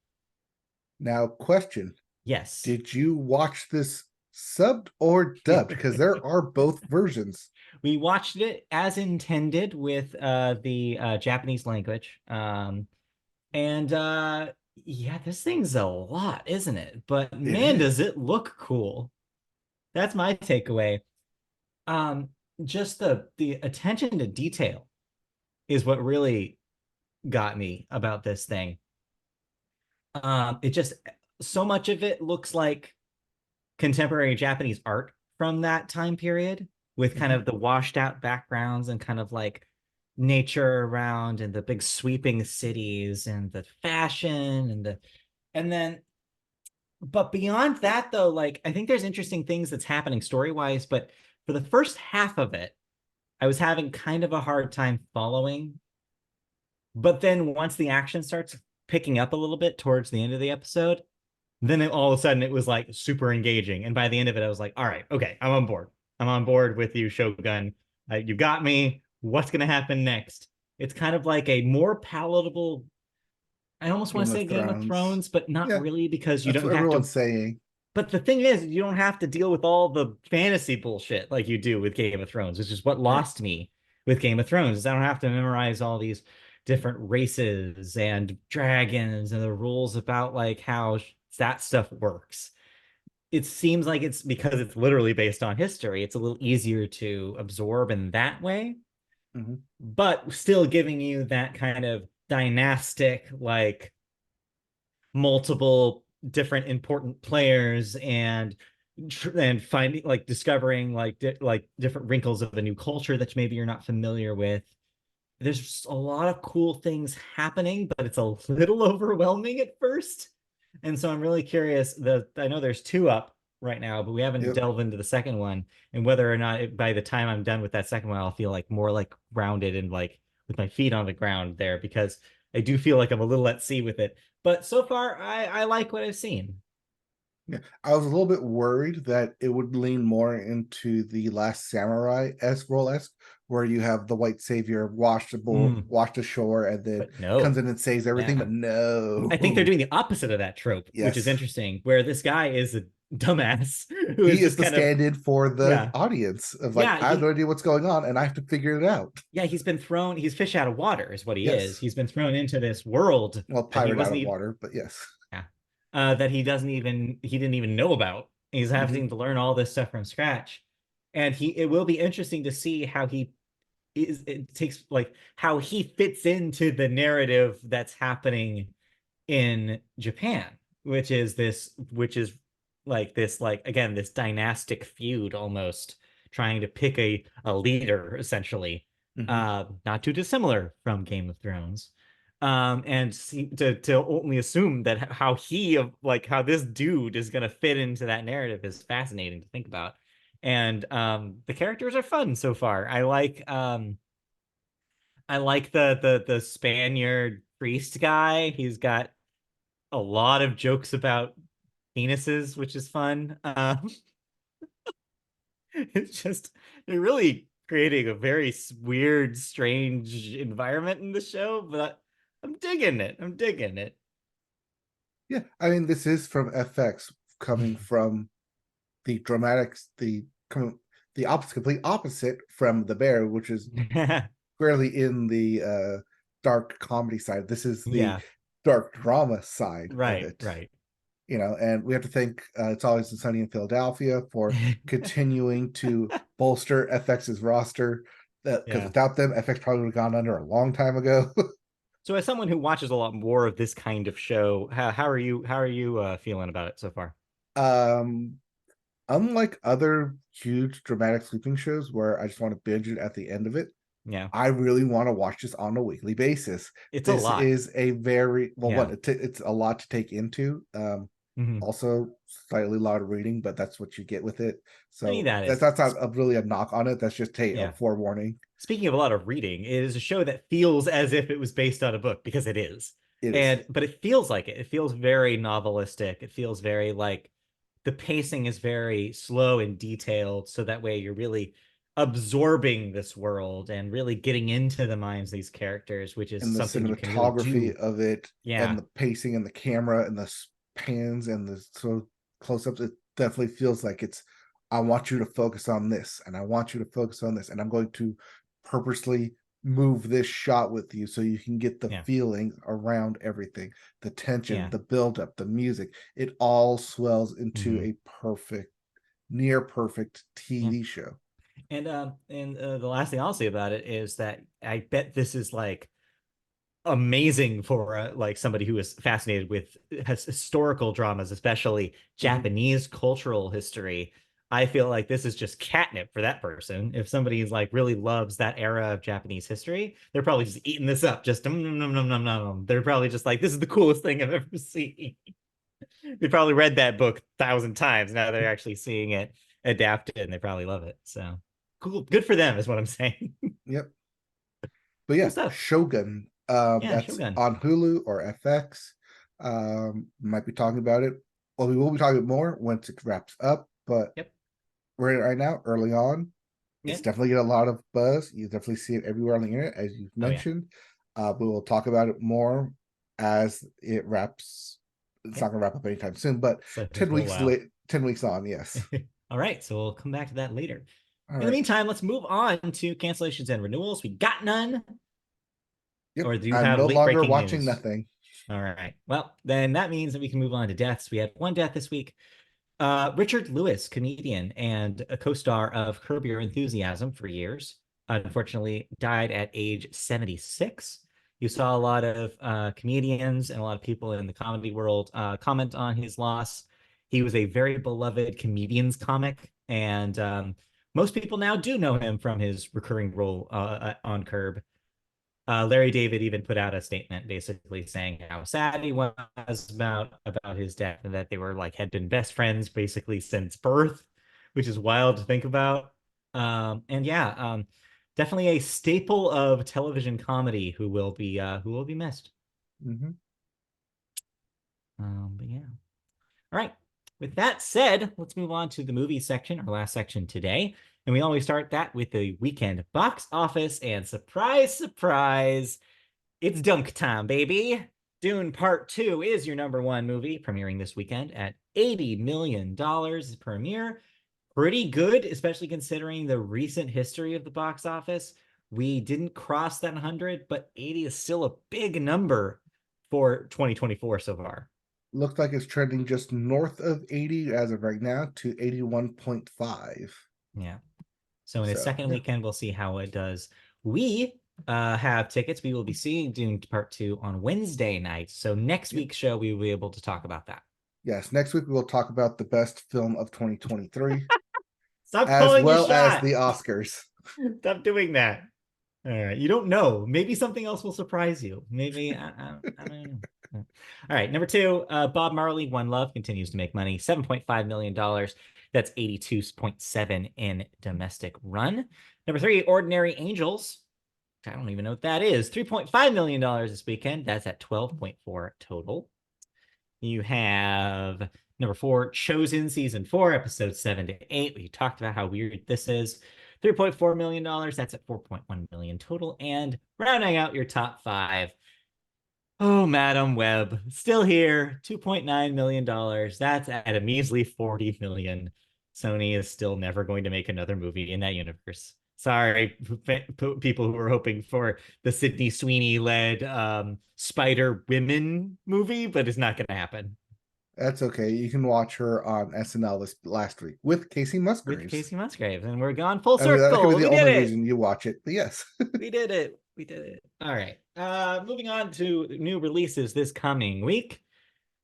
Speaker 1: Now, question:
Speaker 2: Yes.
Speaker 1: did you watch this subbed or dubbed? Because there are both versions.
Speaker 2: We watched it as intended with the Japanese language. And yeah, this thing's a lot, isn't it? But
Speaker 1: It
Speaker 2: man,
Speaker 1: is.
Speaker 2: does it look cool. That's my takeaway. Um, just the attention to detail is what really got me about this thing. It just so much of it looks like contemporary Japanese art from that time period with kind
Speaker 1: Mhm.
Speaker 2: of the washed out backgrounds and kind of like nature around and the big sweeping cities and the fashion and then but beyond that though, like I think there's interesting things that's happening story wise, but for the first half of it I was having kind of a hard time following. But then once the action starts picking up a little bit towards the end of the episode, then all of a sudden it was like super engaging. And by the end of it, I was like, all right, okay, I'm on board. I'm on board with you, Shogun. You got me. What's going to happen next? It's kind of like a more palatable, I almost want to
Speaker 1: Game of
Speaker 2: say Game of
Speaker 1: Thrones.
Speaker 2: Thrones, but not
Speaker 1: Yeah,
Speaker 2: really because you
Speaker 1: that's
Speaker 2: don't
Speaker 1: what
Speaker 2: have to.
Speaker 1: everyone's saying.
Speaker 2: But the thing is, you don't have to deal with all the fantasy bullshit like you do with Game of Thrones, which is what
Speaker 1: Right.
Speaker 2: lost me with Game of Thrones. Is I don't have to memorize all these different races and dragons and the rules about like how that stuff works. It seems like it's because it's literally based on history. It's a little easier to absorb in that way,
Speaker 1: Mhm.
Speaker 2: but still giving you that kind of dynastic, like multiple different important players and finding like discovering like different wrinkles of a new culture that maybe you're not familiar with. There's a lot of cool things happening, but it's a little overwhelming at first. And so I'm really curious. I know there's two up right now, but we haven't
Speaker 1: Yep.
Speaker 2: delved into the second one and whether or not by the time I'm done with that second one, I'll feel like more like grounded and like with my feet on the ground there because I do feel like I'm a little at sea with it. But so far, I like what I've seen.
Speaker 1: Yeah, I was a little bit worried that it would lean more into the Last Samurai esque role esque, where you have the white savior
Speaker 2: Mm,
Speaker 1: washed ashore, and then
Speaker 2: but
Speaker 1: comes
Speaker 2: no,
Speaker 1: in and saves everything.
Speaker 2: yeah.
Speaker 1: But
Speaker 2: I think they're
Speaker 1: no,
Speaker 2: doing the opposite of that trope, which is
Speaker 1: yes,
Speaker 2: interesting, where this guy is a dumbass who
Speaker 1: he
Speaker 2: is
Speaker 1: is
Speaker 2: just
Speaker 1: the
Speaker 2: kind of,
Speaker 1: stand-in for the
Speaker 2: yeah,
Speaker 1: audience of like,
Speaker 2: yeah,
Speaker 1: I have no idea what's going on, and I have to figure it out.
Speaker 2: he's been thrown, he's fish out of water, is what he is.
Speaker 1: Yes,
Speaker 2: He's been thrown into this world
Speaker 1: well,
Speaker 2: that he
Speaker 1: pirate out
Speaker 2: wasn't
Speaker 1: of
Speaker 2: even,
Speaker 1: water, but yes.
Speaker 2: yeah, that he didn't even know about. He's
Speaker 1: Hmm.
Speaker 2: having to learn all this stuff from scratch. And it will be interesting to see how it takes like how he fits into the narrative that's happening in Japan, which is like this like again this dynastic feud almost trying to pick a leader essentially,
Speaker 1: Hmm.
Speaker 2: not too dissimilar from Game of Thrones. And to only assume that how he of like how this dude is gonna fit into that narrative is fascinating to think about. And the characters are fun so far. I like the Spaniard priest guy. He's got a lot of jokes about penises, which is fun. It's just they're really creating a very weird, strange environment in the show, but I'm digging it. I'm digging it.
Speaker 1: Yeah, I mean, this is from FX, coming from the dramatics, the opposite, complete opposite from The Bear, which is squarely in the dark comedy side. This is the
Speaker 2: Yeah,
Speaker 1: dark drama side of
Speaker 2: right,
Speaker 1: it.
Speaker 2: right.
Speaker 1: And we have to thank It's Always Sunny in Philadelphia for continuing to bolster FX's roster. Because
Speaker 2: Yeah.
Speaker 1: without them, FX probably would have gone under a long time ago.
Speaker 2: So as someone who watches a lot more of this kind of show, how are you feeling about it so far?
Speaker 1: um, Unlike other huge dramatic sleeping shows where I just want to binge it at the end of it,
Speaker 2: Yeah.
Speaker 1: I really want to watch this on a weekly basis.
Speaker 2: It's a
Speaker 1: This
Speaker 2: lot.
Speaker 1: is a very well,
Speaker 2: Yeah.
Speaker 1: one, it's a lot to take into.
Speaker 2: Mhm.
Speaker 1: Also slightly a lot of reading, but that's what you get with it.
Speaker 2: I mean,
Speaker 1: So
Speaker 2: that is
Speaker 1: that's not really a knock on it. That's just a
Speaker 2: yeah.
Speaker 1: forewarning.
Speaker 2: Speaking of a lot of reading, it is a show that feels as if it was based on a book because it is.
Speaker 1: It is
Speaker 2: And but it feels like it. It feels very novelistic. It feels very like the pacing is very slow and detailed, so that way you're really absorbing this world and really getting into the minds of these characters, which is
Speaker 1: and the
Speaker 2: something you can really
Speaker 1: cinematography
Speaker 2: do.
Speaker 1: of it, and
Speaker 2: Yeah.
Speaker 1: the pacing and the camera and the pans and the so close-ups. It definitely feels like it's, I want you to focus on this and I want you to focus on this, and I'm going to purposely move this shot with you so you can get the
Speaker 2: Yeah.
Speaker 1: feeling around everything, the tension,
Speaker 2: Yeah.
Speaker 1: the buildup, the music. It all swells into
Speaker 2: Hmm.
Speaker 1: a perfect, near perfect
Speaker 2: Yeah.
Speaker 1: TV show.
Speaker 2: And the last thing I'll say about it is that I bet this is like amazing for like somebody who is fascinated with historical dramas, especially
Speaker 1: Mhm.
Speaker 2: Japanese cultural history. I feel like this is just catnip for that person. If somebody is like really loves that era of Japanese history, they're probably just eating this up. Just nom, nom, nom, nom, nom. They're probably just like, this is the coolest thing I've ever seen. They probably read that book 1,000 times. Now they're actually seeing it adapted, and they probably love it. So cool, good for them, is what I'm saying.
Speaker 1: Yep. But
Speaker 2: Cool
Speaker 1: yeah,
Speaker 2: stuff.
Speaker 1: Shogun.
Speaker 2: Yeah,
Speaker 1: That's
Speaker 2: Shogun.
Speaker 1: on Hulu or FX. Might be talking about it. Well, we will be talking more once it wraps up, but
Speaker 2: Yep.
Speaker 1: we're in it right now, early on. It's
Speaker 2: Yeah.
Speaker 1: definitely get a lot of buzz. You definitely see it everywhere on the internet, as you've
Speaker 2: Oh yeah.
Speaker 1: mentioned. We will talk about it more as it wraps. It's
Speaker 2: Yeah.
Speaker 1: not gonna wrap up anytime soon, but
Speaker 2: So
Speaker 1: 10
Speaker 2: for a
Speaker 1: weeks
Speaker 2: while.
Speaker 1: late, 10 weeks on, yes.
Speaker 2: All right. So we'll come back to that later.
Speaker 1: All
Speaker 2: In the
Speaker 1: right.
Speaker 2: meantime, let's move on to cancellations and renewals. We got none.
Speaker 1: Yep.
Speaker 2: Or do you
Speaker 1: I'm
Speaker 2: have
Speaker 1: no
Speaker 2: late
Speaker 1: longer
Speaker 2: breaking
Speaker 1: watching
Speaker 2: news?
Speaker 1: nothing.
Speaker 2: All right. Well, then that means that we can move on to deaths. We had one death this week. Richard Lewis, comedian and a co-star of Curb Your Enthusiasm for years, unfortunately died at age 76. You saw a lot of comedians and a lot of people in the comedy world comment on his loss. He was a very beloved comedians comic, and most people now do know him from his recurring role on Curb. Larry David even put out a statement basically saying how sad he was about his death, and that they were like had been best friends basically since birth, which is wild to think about. And yeah, definitely a staple of television comedy who will be missed.
Speaker 1: Mhm.
Speaker 2: But yeah. All right. With that said, let's move on to the movie section, our last section today. And we always start that with the weekend box office. And surprise, surprise, it's dunk time, baby. Dune Part 2 is your number one movie, premiering this weekend at $80 million premiere. Pretty good, especially considering the recent history of the box office. We didn't cross that 100, but 80 is still a big number for 2024 so far.
Speaker 1: Looks like it's trending just north of 80 as of right now to 81.5.
Speaker 2: Yeah. So in its
Speaker 1: So,
Speaker 2: second
Speaker 1: yeah.
Speaker 2: weekend, we'll see how it does. We have tickets. We will be seeing Dune Part 2 on Wednesday night. So next
Speaker 1: Yep.
Speaker 2: week's show, we will be able to talk about that.
Speaker 1: Yes, next week we will talk about the best film of 2023
Speaker 2: Stop
Speaker 1: as
Speaker 2: calling your
Speaker 1: well as
Speaker 2: shot.
Speaker 1: the Oscars.
Speaker 2: Stop doing that. All right. You don't know. Maybe something else will surprise you. Maybe, I don't know. All right. Number two, Bob Marley, One Love continues to make money. $7.5 million. That's 82.7 in domestic run. Number three, Ordinary Angels. I don't even know what that is. $3.5 million this weekend. That's at 12.4 total. You have number 4, Chosen Season 4, episodes 7 to 8. We talked about how weird this is. $3.4 million. That's at 4.1 million total. And rounding out your top 5. Oh, Madam Web, still here, $2.9 million. That's at a measly 40 million. Sony is still never going to make another movie in that universe. Sorry, people who were hoping for the Sydney Sweeney-led Spider Women movie, but it's not going to happen.
Speaker 1: That's okay. You can watch her on SNL this last week with Kacey
Speaker 2: With
Speaker 1: Musgraves.
Speaker 2: Kacey Musgraves, and we're gone full
Speaker 1: I mean, that could
Speaker 2: circle.
Speaker 1: be the
Speaker 2: We did
Speaker 1: only
Speaker 2: it.
Speaker 1: reason you watch it, but yes.
Speaker 2: We did it. We did it. All right. Moving on to new releases this coming week.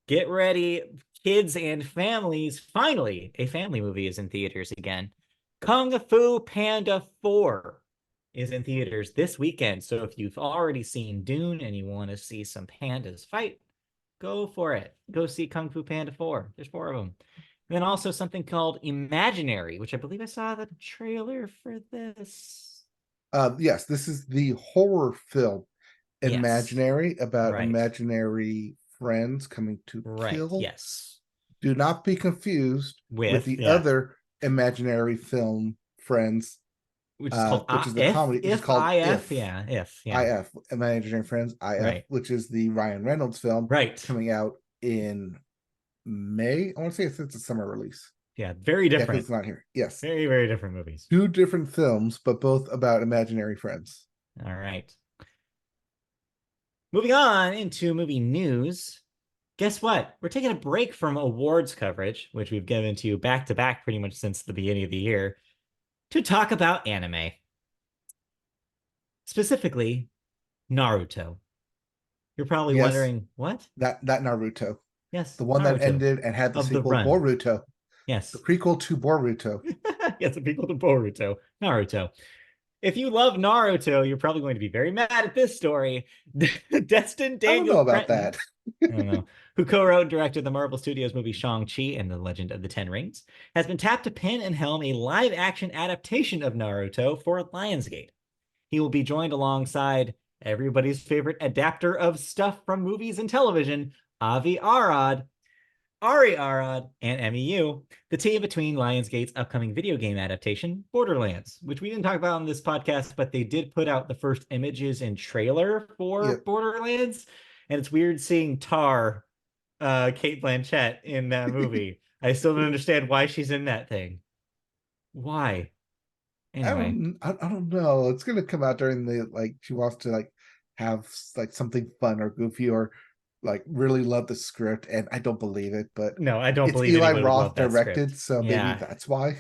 Speaker 2: Get ready, kids and families. Finally, a family movie is in theaters again. Kung Fu Panda 4 is in theaters this weekend. So if you've already seen Dune and you want to see some pandas fight, go for it. Go see Kung Fu Panda 4. There's 4 of them. And then also something called Imaginary, which I believe I saw the trailer for this.
Speaker 1: Yes, this is the horror film
Speaker 2: Yes.
Speaker 1: Imaginary about
Speaker 2: Right.
Speaker 1: imaginary friends coming to
Speaker 2: Right.
Speaker 1: kill.
Speaker 2: Yes.
Speaker 1: Do not be confused with
Speaker 2: With,
Speaker 1: the
Speaker 2: yeah.
Speaker 1: other imaginary film Friends,
Speaker 2: Which is called
Speaker 1: which is the comedy, which is called
Speaker 2: If, yeah, if, yeah.
Speaker 1: IF, Imaginary Friends, IF,
Speaker 2: Right.
Speaker 1: which is the Ryan Reynolds film
Speaker 2: Right.
Speaker 1: coming out in May. I want to say it's a summer release.
Speaker 2: Yeah, very
Speaker 1: Yeah, because
Speaker 2: different.
Speaker 1: it's not here. Yes.
Speaker 2: Very, very different movies.
Speaker 1: 2 different films, but both about imaginary friends.
Speaker 2: All right. Moving on into movie news. Guess what? We're taking a break from awards coverage, which we've given to you back to back pretty much since the beginning of the year, to talk about anime. Specifically, Naruto. You're probably
Speaker 1: Yes,
Speaker 2: wondering, what?
Speaker 1: that Naruto.
Speaker 2: Yes,
Speaker 1: The one that
Speaker 2: Naruto
Speaker 1: ended and had the
Speaker 2: of the
Speaker 1: sequel
Speaker 2: run.
Speaker 1: Boruto. The
Speaker 2: Yes.
Speaker 1: prequel to Boruto.
Speaker 2: Yes, the people to Boruto. Naruto. If you love Naruto, you're probably going to be very mad at this story. Destin
Speaker 1: I don't
Speaker 2: Daniel
Speaker 1: know about
Speaker 2: Cretin,
Speaker 1: that.
Speaker 2: I don't know, who co-wrote and directed the Marvel Studios movie Shang-Chi and the Legend of the Ten Rings, has been tapped to pen and helm a live-action adaptation of Naruto for Lionsgate. He will be joined alongside everybody's favorite adapter of stuff from movies and television, Avi Arad, Ari Arad, and MEU, the team between Lionsgate's upcoming video game adaptation, Borderlands, which we didn't talk about on this podcast, but they did put out the first images and trailer for
Speaker 1: Yep.
Speaker 2: Borderlands. And it's weird seeing Tar, Kate Blanchett, in that movie. I still don't understand why she's in that thing. Why? Anyway.
Speaker 1: I don't know. It's gonna come out during the she wants to have something fun or goofy or really love the script, and I don't believe it, but
Speaker 2: No, I don't
Speaker 1: it's
Speaker 2: believe
Speaker 1: Eli
Speaker 2: anyone would love
Speaker 1: Roth
Speaker 2: that
Speaker 1: directed,
Speaker 2: script.
Speaker 1: so maybe
Speaker 2: Yeah,
Speaker 1: that's why.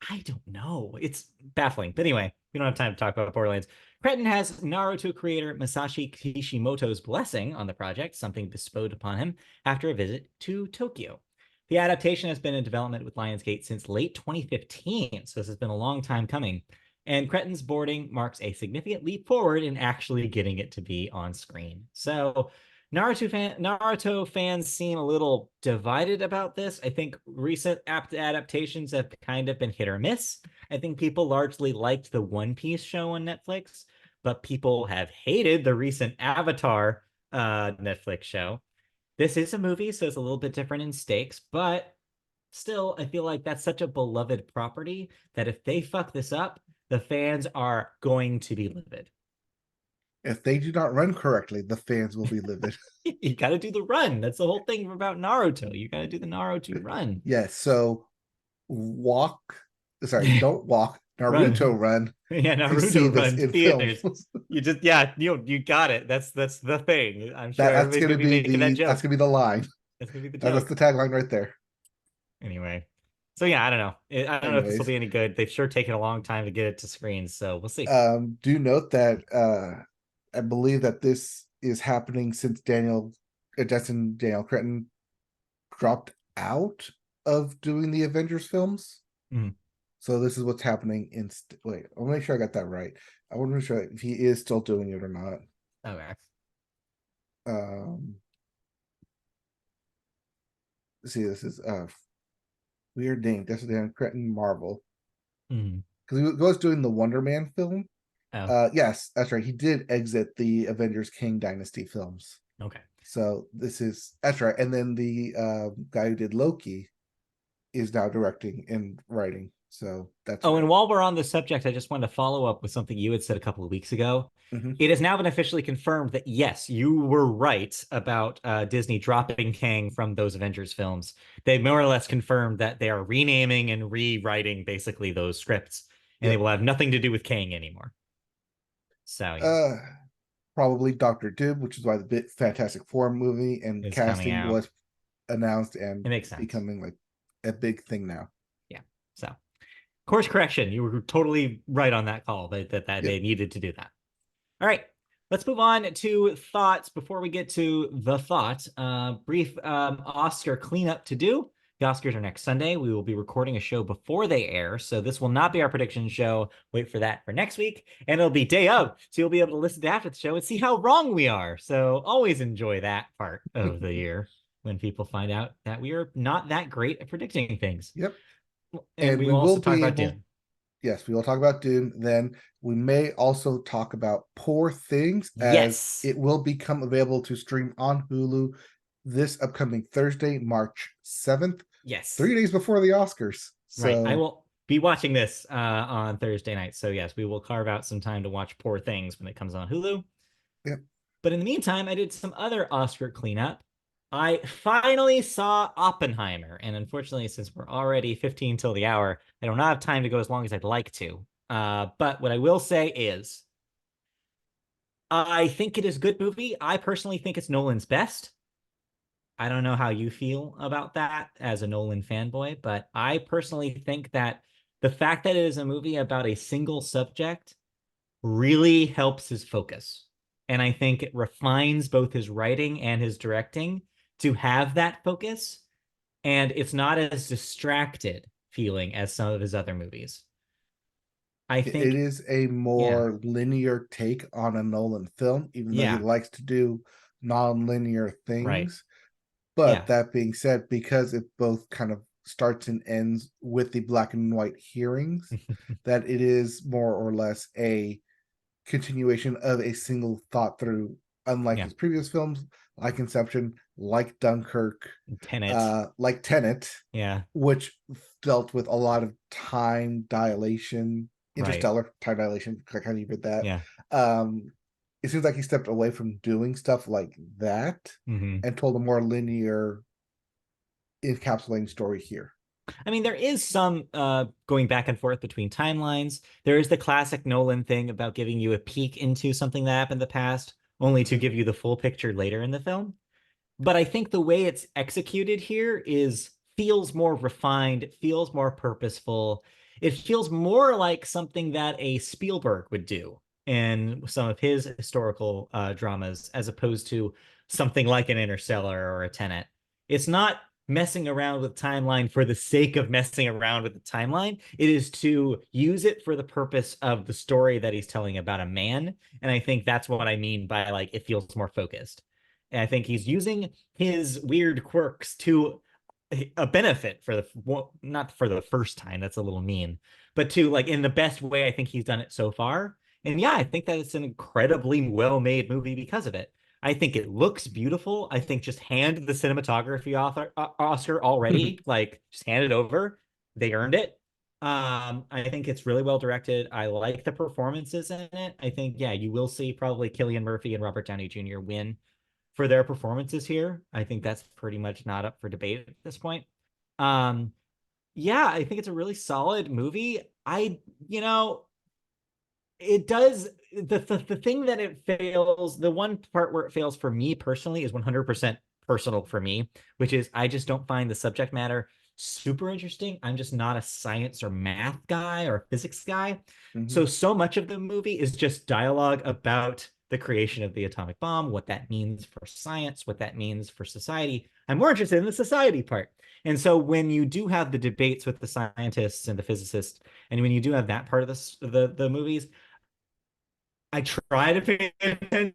Speaker 2: I don't know. It's baffling. But anyway, we don't have time to talk about Borderlands. Cretin has Naruto creator Masashi Kishimoto's blessing on the project, something bestowed upon him after a visit to Tokyo. The adaptation has been in development with Lionsgate since late 2015, so this has been a long time coming. And Cretin's boarding marks a significant leap forward in actually getting it to be on screen. So Naruto fans seem a little divided about this. I think recent adaptations have kind of been hit or miss. I think people largely liked the One Piece show on Netflix, but people have hated the recent Avatar Netflix show. This is a movie, so it's a little bit different in stakes, but still, I feel like that's such a beloved property that if they fuck this up, the fans are going to be livid.
Speaker 1: If they do not run correctly, the fans will be livid.
Speaker 2: You got to do the run. That's the whole thing about Naruto. You got to do the Naruto run.
Speaker 1: Yes, so don't walk, Naruto
Speaker 2: Run.
Speaker 1: run
Speaker 2: Yeah,
Speaker 1: to see
Speaker 2: Naruto
Speaker 1: this
Speaker 2: run
Speaker 1: in film.
Speaker 2: theaters. You just you got it. That's the thing. I'm sure
Speaker 1: That's
Speaker 2: everybody's
Speaker 1: gonna
Speaker 2: gonna be
Speaker 1: be
Speaker 2: making that
Speaker 1: that's
Speaker 2: joke.
Speaker 1: gonna be the line.
Speaker 2: That's gonna be the
Speaker 1: That's
Speaker 2: joke.
Speaker 1: the tagline right there.
Speaker 2: Anyway. So yeah, I don't know. I don't know if this will
Speaker 1: Anyways,
Speaker 2: be any good. They've sure taken a long time to get it to screens, so we'll see.
Speaker 1: do note that I believe that this is happening since Destin Daniel Cretin dropped out of doing the Avengers films.
Speaker 2: Mhm.
Speaker 1: So this is what's happening wait, I'll make sure I got that right. I want to make sure if he is still doing it or not.
Speaker 2: Okay.
Speaker 1: Let's see, this is weird name, Destin Daniel Cretin Marvel.
Speaker 2: Mhm.
Speaker 1: Because he was doing the Wonder Man film.
Speaker 2: Oh,
Speaker 1: Yes, that's right. He did exit the Avengers King Dynasty films.
Speaker 2: okay.
Speaker 1: So that's right. And then the guy who did Loki is now directing and writing. So that's
Speaker 2: Oh,
Speaker 1: right.
Speaker 2: and while we're on the subject, I just wanted to follow up with something you had said a couple of weeks ago.
Speaker 1: Mm-hmm.
Speaker 2: It has now been officially confirmed that yes, you were right about Disney dropping Kang from those Avengers films. They more or less confirmed that they are renaming and rewriting basically those scripts, and they
Speaker 1: Yep.
Speaker 2: will have nothing to do with Kang anymore. So yeah,
Speaker 1: Uh, Probably Doctor Doom, which is why the Fantastic Four movie and
Speaker 2: it's coming
Speaker 1: casting
Speaker 2: out.
Speaker 1: was announced and
Speaker 2: It makes sense.
Speaker 1: becoming like a big thing now.
Speaker 2: Yeah. So course correction, you were totally right on that call that
Speaker 1: Yep.
Speaker 2: they needed to do that. All right, let's move on to thoughts. Before we get to the thought, brief Oscar cleanup to do. The Oscars are next Sunday. We will be recording a show before they air, so this will not be our prediction show. Wait for that for next week, and it'll be day of, so you'll be able to listen to after the show and see how wrong we are. So always enjoy that part of the year when people find out that we are not that great at predicting things.
Speaker 1: Yep.
Speaker 2: And
Speaker 1: And
Speaker 2: we
Speaker 1: we
Speaker 2: will
Speaker 1: will
Speaker 2: also talk
Speaker 1: be
Speaker 2: about
Speaker 1: able,
Speaker 2: Dune.
Speaker 1: yes, we will talk about Dune. Then we may also talk about Poor Things, as
Speaker 2: Yes.
Speaker 1: it will become available to stream on Hulu this upcoming Thursday, March 7th,
Speaker 2: Yes.
Speaker 1: 3 days before the Oscars.
Speaker 2: Right. I
Speaker 1: So,
Speaker 2: will be watching this on Thursday night. So yes, we will carve out some time to watch Poor Things when it comes on Hulu.
Speaker 1: yep.
Speaker 2: But in the meantime, I did some other Oscar cleanup. I finally saw Oppenheimer, and unfortunately, since we're already 15 till the hour, I don't have time to go as long as I'd like to. But what I will say is, I think it is a good movie. I personally think it's Nolan's best. I don't know how you feel about that as a Nolan fanboy, but I personally think that the fact that it is a movie about a single subject really helps his focus. And I think it refines both his writing and his directing to have that focus. And it's not as distracted feeling as some of his other movies. I
Speaker 1: It
Speaker 2: think,
Speaker 1: is a
Speaker 2: yeah,
Speaker 1: more linear take on a Nolan film, even though he
Speaker 2: yeah,
Speaker 1: likes to do non-linear
Speaker 2: right.
Speaker 1: things. But
Speaker 2: Yeah.
Speaker 1: that being said, because it both kind of starts and ends with the black and white hearings, that it is more or less a continuation of a single thought through, unlike
Speaker 2: Yeah.
Speaker 1: his previous films, like Inception, like Dunkirk,
Speaker 2: Tenet.
Speaker 1: like Tenet,
Speaker 2: Yeah.
Speaker 1: which dealt with a lot of time dilation,
Speaker 2: Right.
Speaker 1: interstellar time dilation. I kind of read that.
Speaker 2: Yeah.
Speaker 1: Um, it seems like he stepped away from doing stuff like that
Speaker 2: Mm-hmm.
Speaker 1: and told a more linear, encapsulating story here.
Speaker 2: I mean, there is some going back and forth between timelines. There is the classic Nolan thing about giving you a peek into something that happened in the past, only to
Speaker 1: Mhm.
Speaker 2: give you the full picture later in the film. But I think the way it's executed here is feels more refined, it feels more purposeful. It feels more like something that a Spielberg would do in some of his historical dramas, as opposed to something like an Interstellar or a Tenet. It's not messing around with timeline for the sake of messing around with the timeline. It is to use it for the purpose of the story that he's telling about a man. And I think that's what I mean by like it feels more focused. And I think he's using his weird quirks to a benefit for the well, not for the first time. That's a little mean, but to like in the best way I think he's done it so far. And yeah, I think that it's an incredibly well-made movie because of it. I think it looks beautiful. I think just hand the cinematography Oscar already, like just hand it over. They earned it. I think it's really well directed. I like the performances in it. I think, yeah, you will see probably Cillian Murphy and Robert Downey Jr. win for their performances here. I think that's pretty much not up for debate at this point. Um, yeah, I think it's a really solid movie. You know, it does the thing that it fails, the one part where it fails for me personally is 100% personal for me, which is I just don't find the subject matter super interesting. I'm just not a science or math guy or physics guy.
Speaker 1: Mhm.
Speaker 2: So much of the movie is just dialogue about the creation of the atomic bomb, what that means for science, what that means for society. I'm more interested in the society part. And so when you do have the debates with the scientists and the physicists, and when you do have that part of the movies, I try to pay attention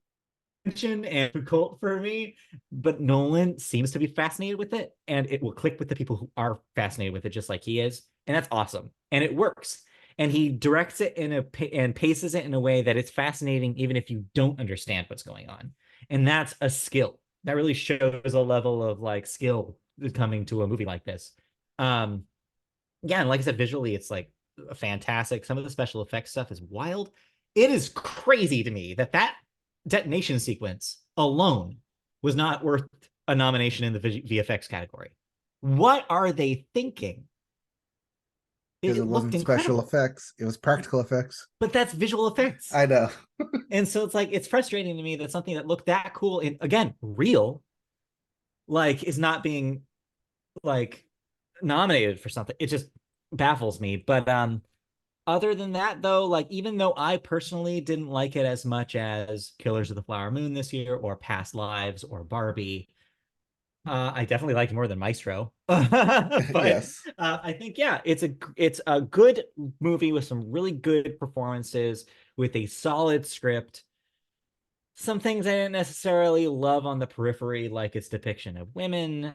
Speaker 2: and difficult for me, but Nolan seems to be fascinated with it, and it will click with the people who are fascinated with it, just like he is, and that's awesome, and it works. And he directs it and paces it in a way that it's fascinating, even if you don't understand what's going on, and that's a skill. that really shows a level of like skill coming to a movie like this. Um, yeah, and like I said, visually, it's like fantastic. Some of the special effects stuff is wild. It is crazy to me that that detonation sequence alone was not worth a nomination in the VFX category. What are they thinking?
Speaker 1: Because
Speaker 2: It
Speaker 1: it
Speaker 2: looked
Speaker 1: wasn't special
Speaker 2: incredible,
Speaker 1: effects, it was practical effects.
Speaker 2: but that's visual effects.
Speaker 1: I know.
Speaker 2: And so it's like, it's frustrating to me that something that looked that cool and again, real, like is not being like nominated for something. It just baffles me. But other than that, though, like even though I personally didn't like it as much as Killers of the Flower Moon this year or Past Lives or Barbie, I definitely liked more than Maestro. But
Speaker 1: Yes.
Speaker 2: I think yeah, it's a good movie with some really good performances, with a solid script. Some things I didn't necessarily love on the periphery, like its depiction of women.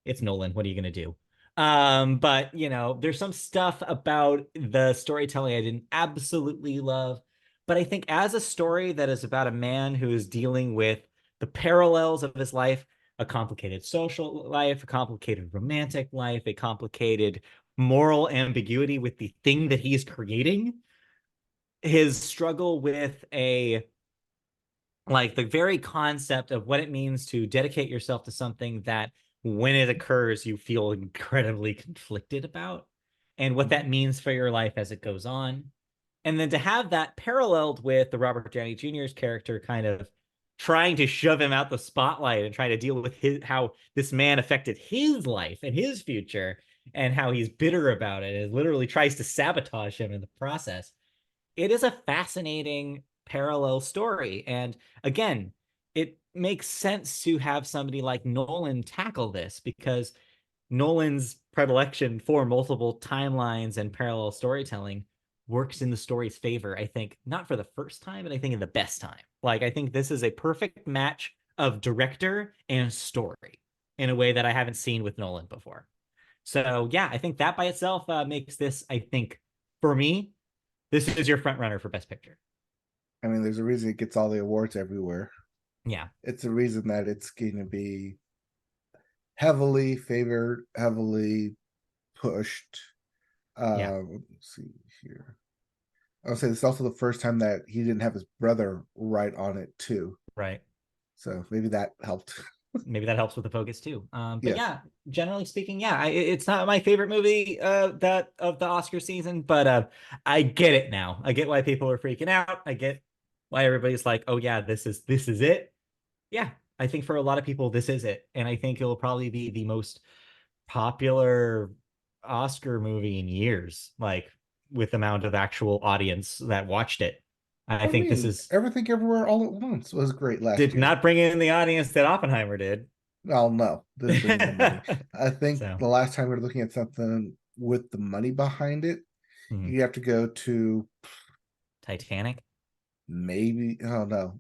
Speaker 2: It's Nolan. What are you gonna do? But there's some stuff about the storytelling I didn't absolutely love. But I think as a story that is about a man who is dealing with the parallels of his life, a complicated social life, a complicated romantic life, a complicated moral ambiguity with the thing that he's creating, his struggle with a like the very concept of what it means to dedicate yourself to something that when it occurs you feel incredibly conflicted about, and what that means for your life as it goes on. And then to have that paralleled with the Robert Downey Jr.'s character kind of trying to shove him out the spotlight and trying to deal with his how this man affected his life and his future, and how he's bitter about it and literally tries to sabotage him in the process. It is a fascinating parallel story. And again, it makes sense to have somebody like Nolan tackle this, because Nolan's predilection for multiple timelines and parallel storytelling works in the story's favor, I think, not for the first time, but I think in the best time. Like, I think this is a perfect match of director and story in a way that I haven't seen with Nolan before. So, yeah, I think that by itself makes this, I think, for me, this is your front runner for Best Picture.
Speaker 1: I mean, there's a reason it gets all the awards everywhere.
Speaker 2: Yeah.
Speaker 1: It's a reason that it's going to be heavily favored, heavily pushed.
Speaker 2: Yeah.
Speaker 1: Let's see here. I'll say it's also the first time that he didn't have his brother write on it too.
Speaker 2: Right.
Speaker 1: So maybe that helped.
Speaker 2: Maybe that helps with the focus too. But
Speaker 1: Yeah.
Speaker 2: yeah, generally speaking, yeah, it's not my favorite movie that of the Oscar season, but I get it now. I get why people are freaking out. I get why everybody's like, "Oh yeah, this is it." Yeah, I think for a lot of people this is it, and I think it'll probably be the most popular Oscar movie in years, like with the amount of actual audience that watched it. I
Speaker 1: I
Speaker 2: think this
Speaker 1: mean,
Speaker 2: is
Speaker 1: Everything Everywhere All at Once was great last
Speaker 2: did
Speaker 1: year.
Speaker 2: not bring in the audience that Oppenheimer did.
Speaker 1: Oh no, didn't bring in the money. I think
Speaker 2: So,
Speaker 1: the last time we were looking at something with the money behind it,
Speaker 2: mhm.
Speaker 1: you have to go to
Speaker 2: Titanic.
Speaker 1: maybe, oh no.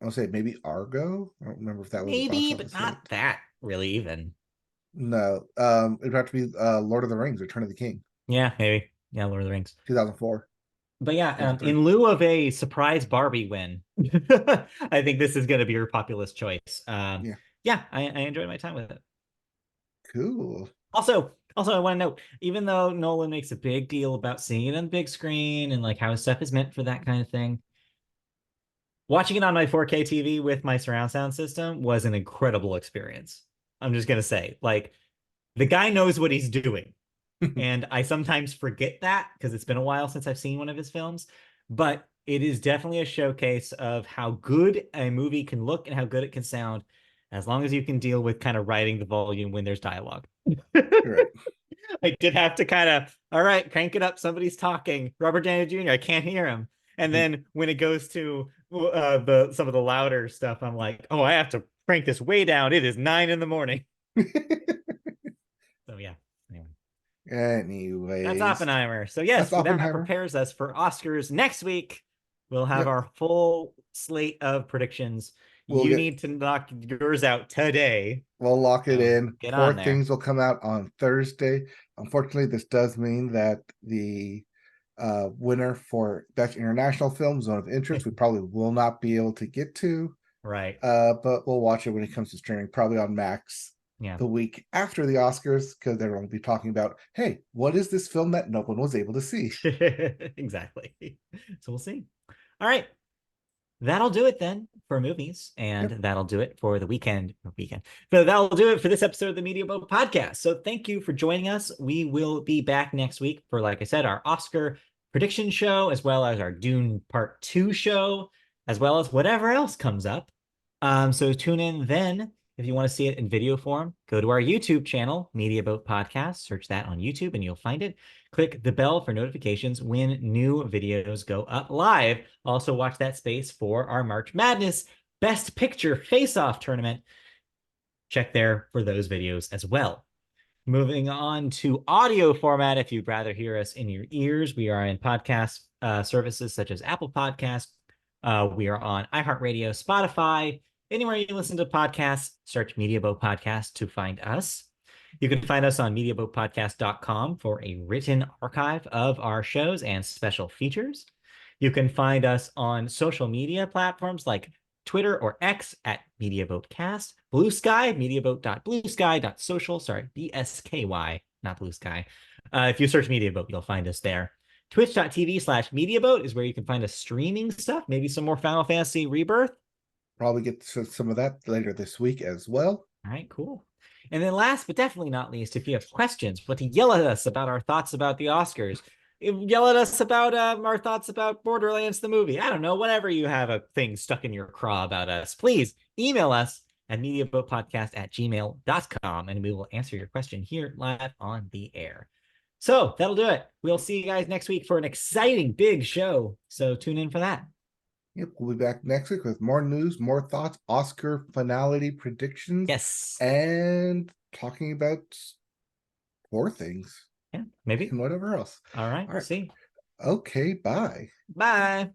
Speaker 1: I'll say maybe Argo. I don't remember if that was a box
Speaker 2: Maybe, but
Speaker 1: office
Speaker 2: not
Speaker 1: hit.
Speaker 2: that really even.
Speaker 1: No, it'd have to be Lord of the Rings, Return of the King,
Speaker 2: Yeah, maybe. Yeah, Lord of the Rings.
Speaker 1: 2004
Speaker 2: But yeah,
Speaker 1: or 3.
Speaker 2: in lieu of a surprise Barbie win, I think this is going to be your populist choice.
Speaker 1: Yeah,
Speaker 2: Yeah, I enjoyed my time with it.
Speaker 1: cool.
Speaker 2: Also, I want to note, even though Nolan makes a big deal about seeing it on the big screen and like how his stuff is meant for that kind of thing, watching it on my 4K TV with my surround sound system was an incredible experience. I'm just gonna say, like, the guy knows what he's doing. And I sometimes forget that because it's been a while since I've seen one of his films. But it is definitely a showcase of how good a movie can look and how good it can sound, as long as you can deal with kind of writing the volume when there's dialogue.
Speaker 1: You're right.
Speaker 2: I did have to kind of, all right, crank it up. Somebody's talking. Robert Downey Jr., I can't hear him. And then when it goes to the some of the louder stuff, I'm like, oh, I have to crank this way down. It is 9 in the morning. So yeah. Anyway. That's
Speaker 1: Anyways,
Speaker 2: Oppenheimer. So
Speaker 1: that's
Speaker 2: yes, that
Speaker 1: Oppenheimer.
Speaker 2: prepares us for Oscars next week. We'll have
Speaker 1: Yep.
Speaker 2: our full slate of predictions.
Speaker 1: We'll
Speaker 2: You
Speaker 1: get
Speaker 2: need to knock yours out today.
Speaker 1: we'll lock it
Speaker 2: So
Speaker 1: in.
Speaker 2: get
Speaker 1: Poor
Speaker 2: on there.
Speaker 1: Things will come out on Thursday. Unfortunately, this does mean that the winner for Best International Film Zone of Interest we probably will not be able to get to.
Speaker 2: Right.
Speaker 1: But we'll watch it when it comes to streaming, probably on Max
Speaker 2: Yeah.
Speaker 1: the week after the Oscars, because everyone will be talking about, hey, what is this film that no one was able to see?
Speaker 2: Exactly. So we'll see. All right. That'll do it then for movies, and
Speaker 1: Yep.
Speaker 2: that'll do it for the weekend. But that'll do it for this episode of the Media Boat Podcast. So thank you for joining us. We will be back next week for, like I said, our Oscar prediction show, as well as our Dune Part 2 show, as well as whatever else comes up. So tune in then. If you want to see it in video form, go to our YouTube channel, Media Boat Podcast. Search that on YouTube and you'll find it. Click the bell for notifications when new videos go up live. Also, watch that space for our March Madness Best Picture Face-Off tournament. Check there for those videos as well. Moving on to audio format, if you'd rather hear us in your ears, we are in podcast services such as Apple Podcasts. We are on iHeartRadio, Spotify, anywhere you listen to podcasts, search Media Boat Podcast to find us. You can find us on MediaBoatPodcast.com for a written archive of our shows and special features. You can find us on social media platforms like Twitter or X at MediaBoatCast, Blue Sky, mediaboat.bluesky.social, sorry, BSKY, not Blue Sky. If you search MediaBoat, you'll find us there. Twitch.tv/MediaBoat is where you can find us streaming stuff, maybe some more Final Fantasy Rebirth.
Speaker 1: Probably get to some of that later this week as well.
Speaker 2: All right, cool. And then last but definitely not least, if you have questions, what to yell at us about our thoughts about the Oscars, yell at us about our thoughts about Borderlands, the movie. I don't know, whatever you have a thing stuck in your craw about us, please email us at mediaboatpodcast@gmail.com and we will answer your question here live on the air. So that'll do it. We'll see you guys next week for an exciting big show. So tune in for that.
Speaker 1: Yep, we'll be back next week with more news, more thoughts, Oscar finality predictions,
Speaker 2: Yes.
Speaker 1: and talking about more things.
Speaker 2: Yeah, maybe.
Speaker 1: And whatever else.
Speaker 2: All right.
Speaker 1: All right.
Speaker 2: See.
Speaker 1: Okay, bye.
Speaker 2: Bye.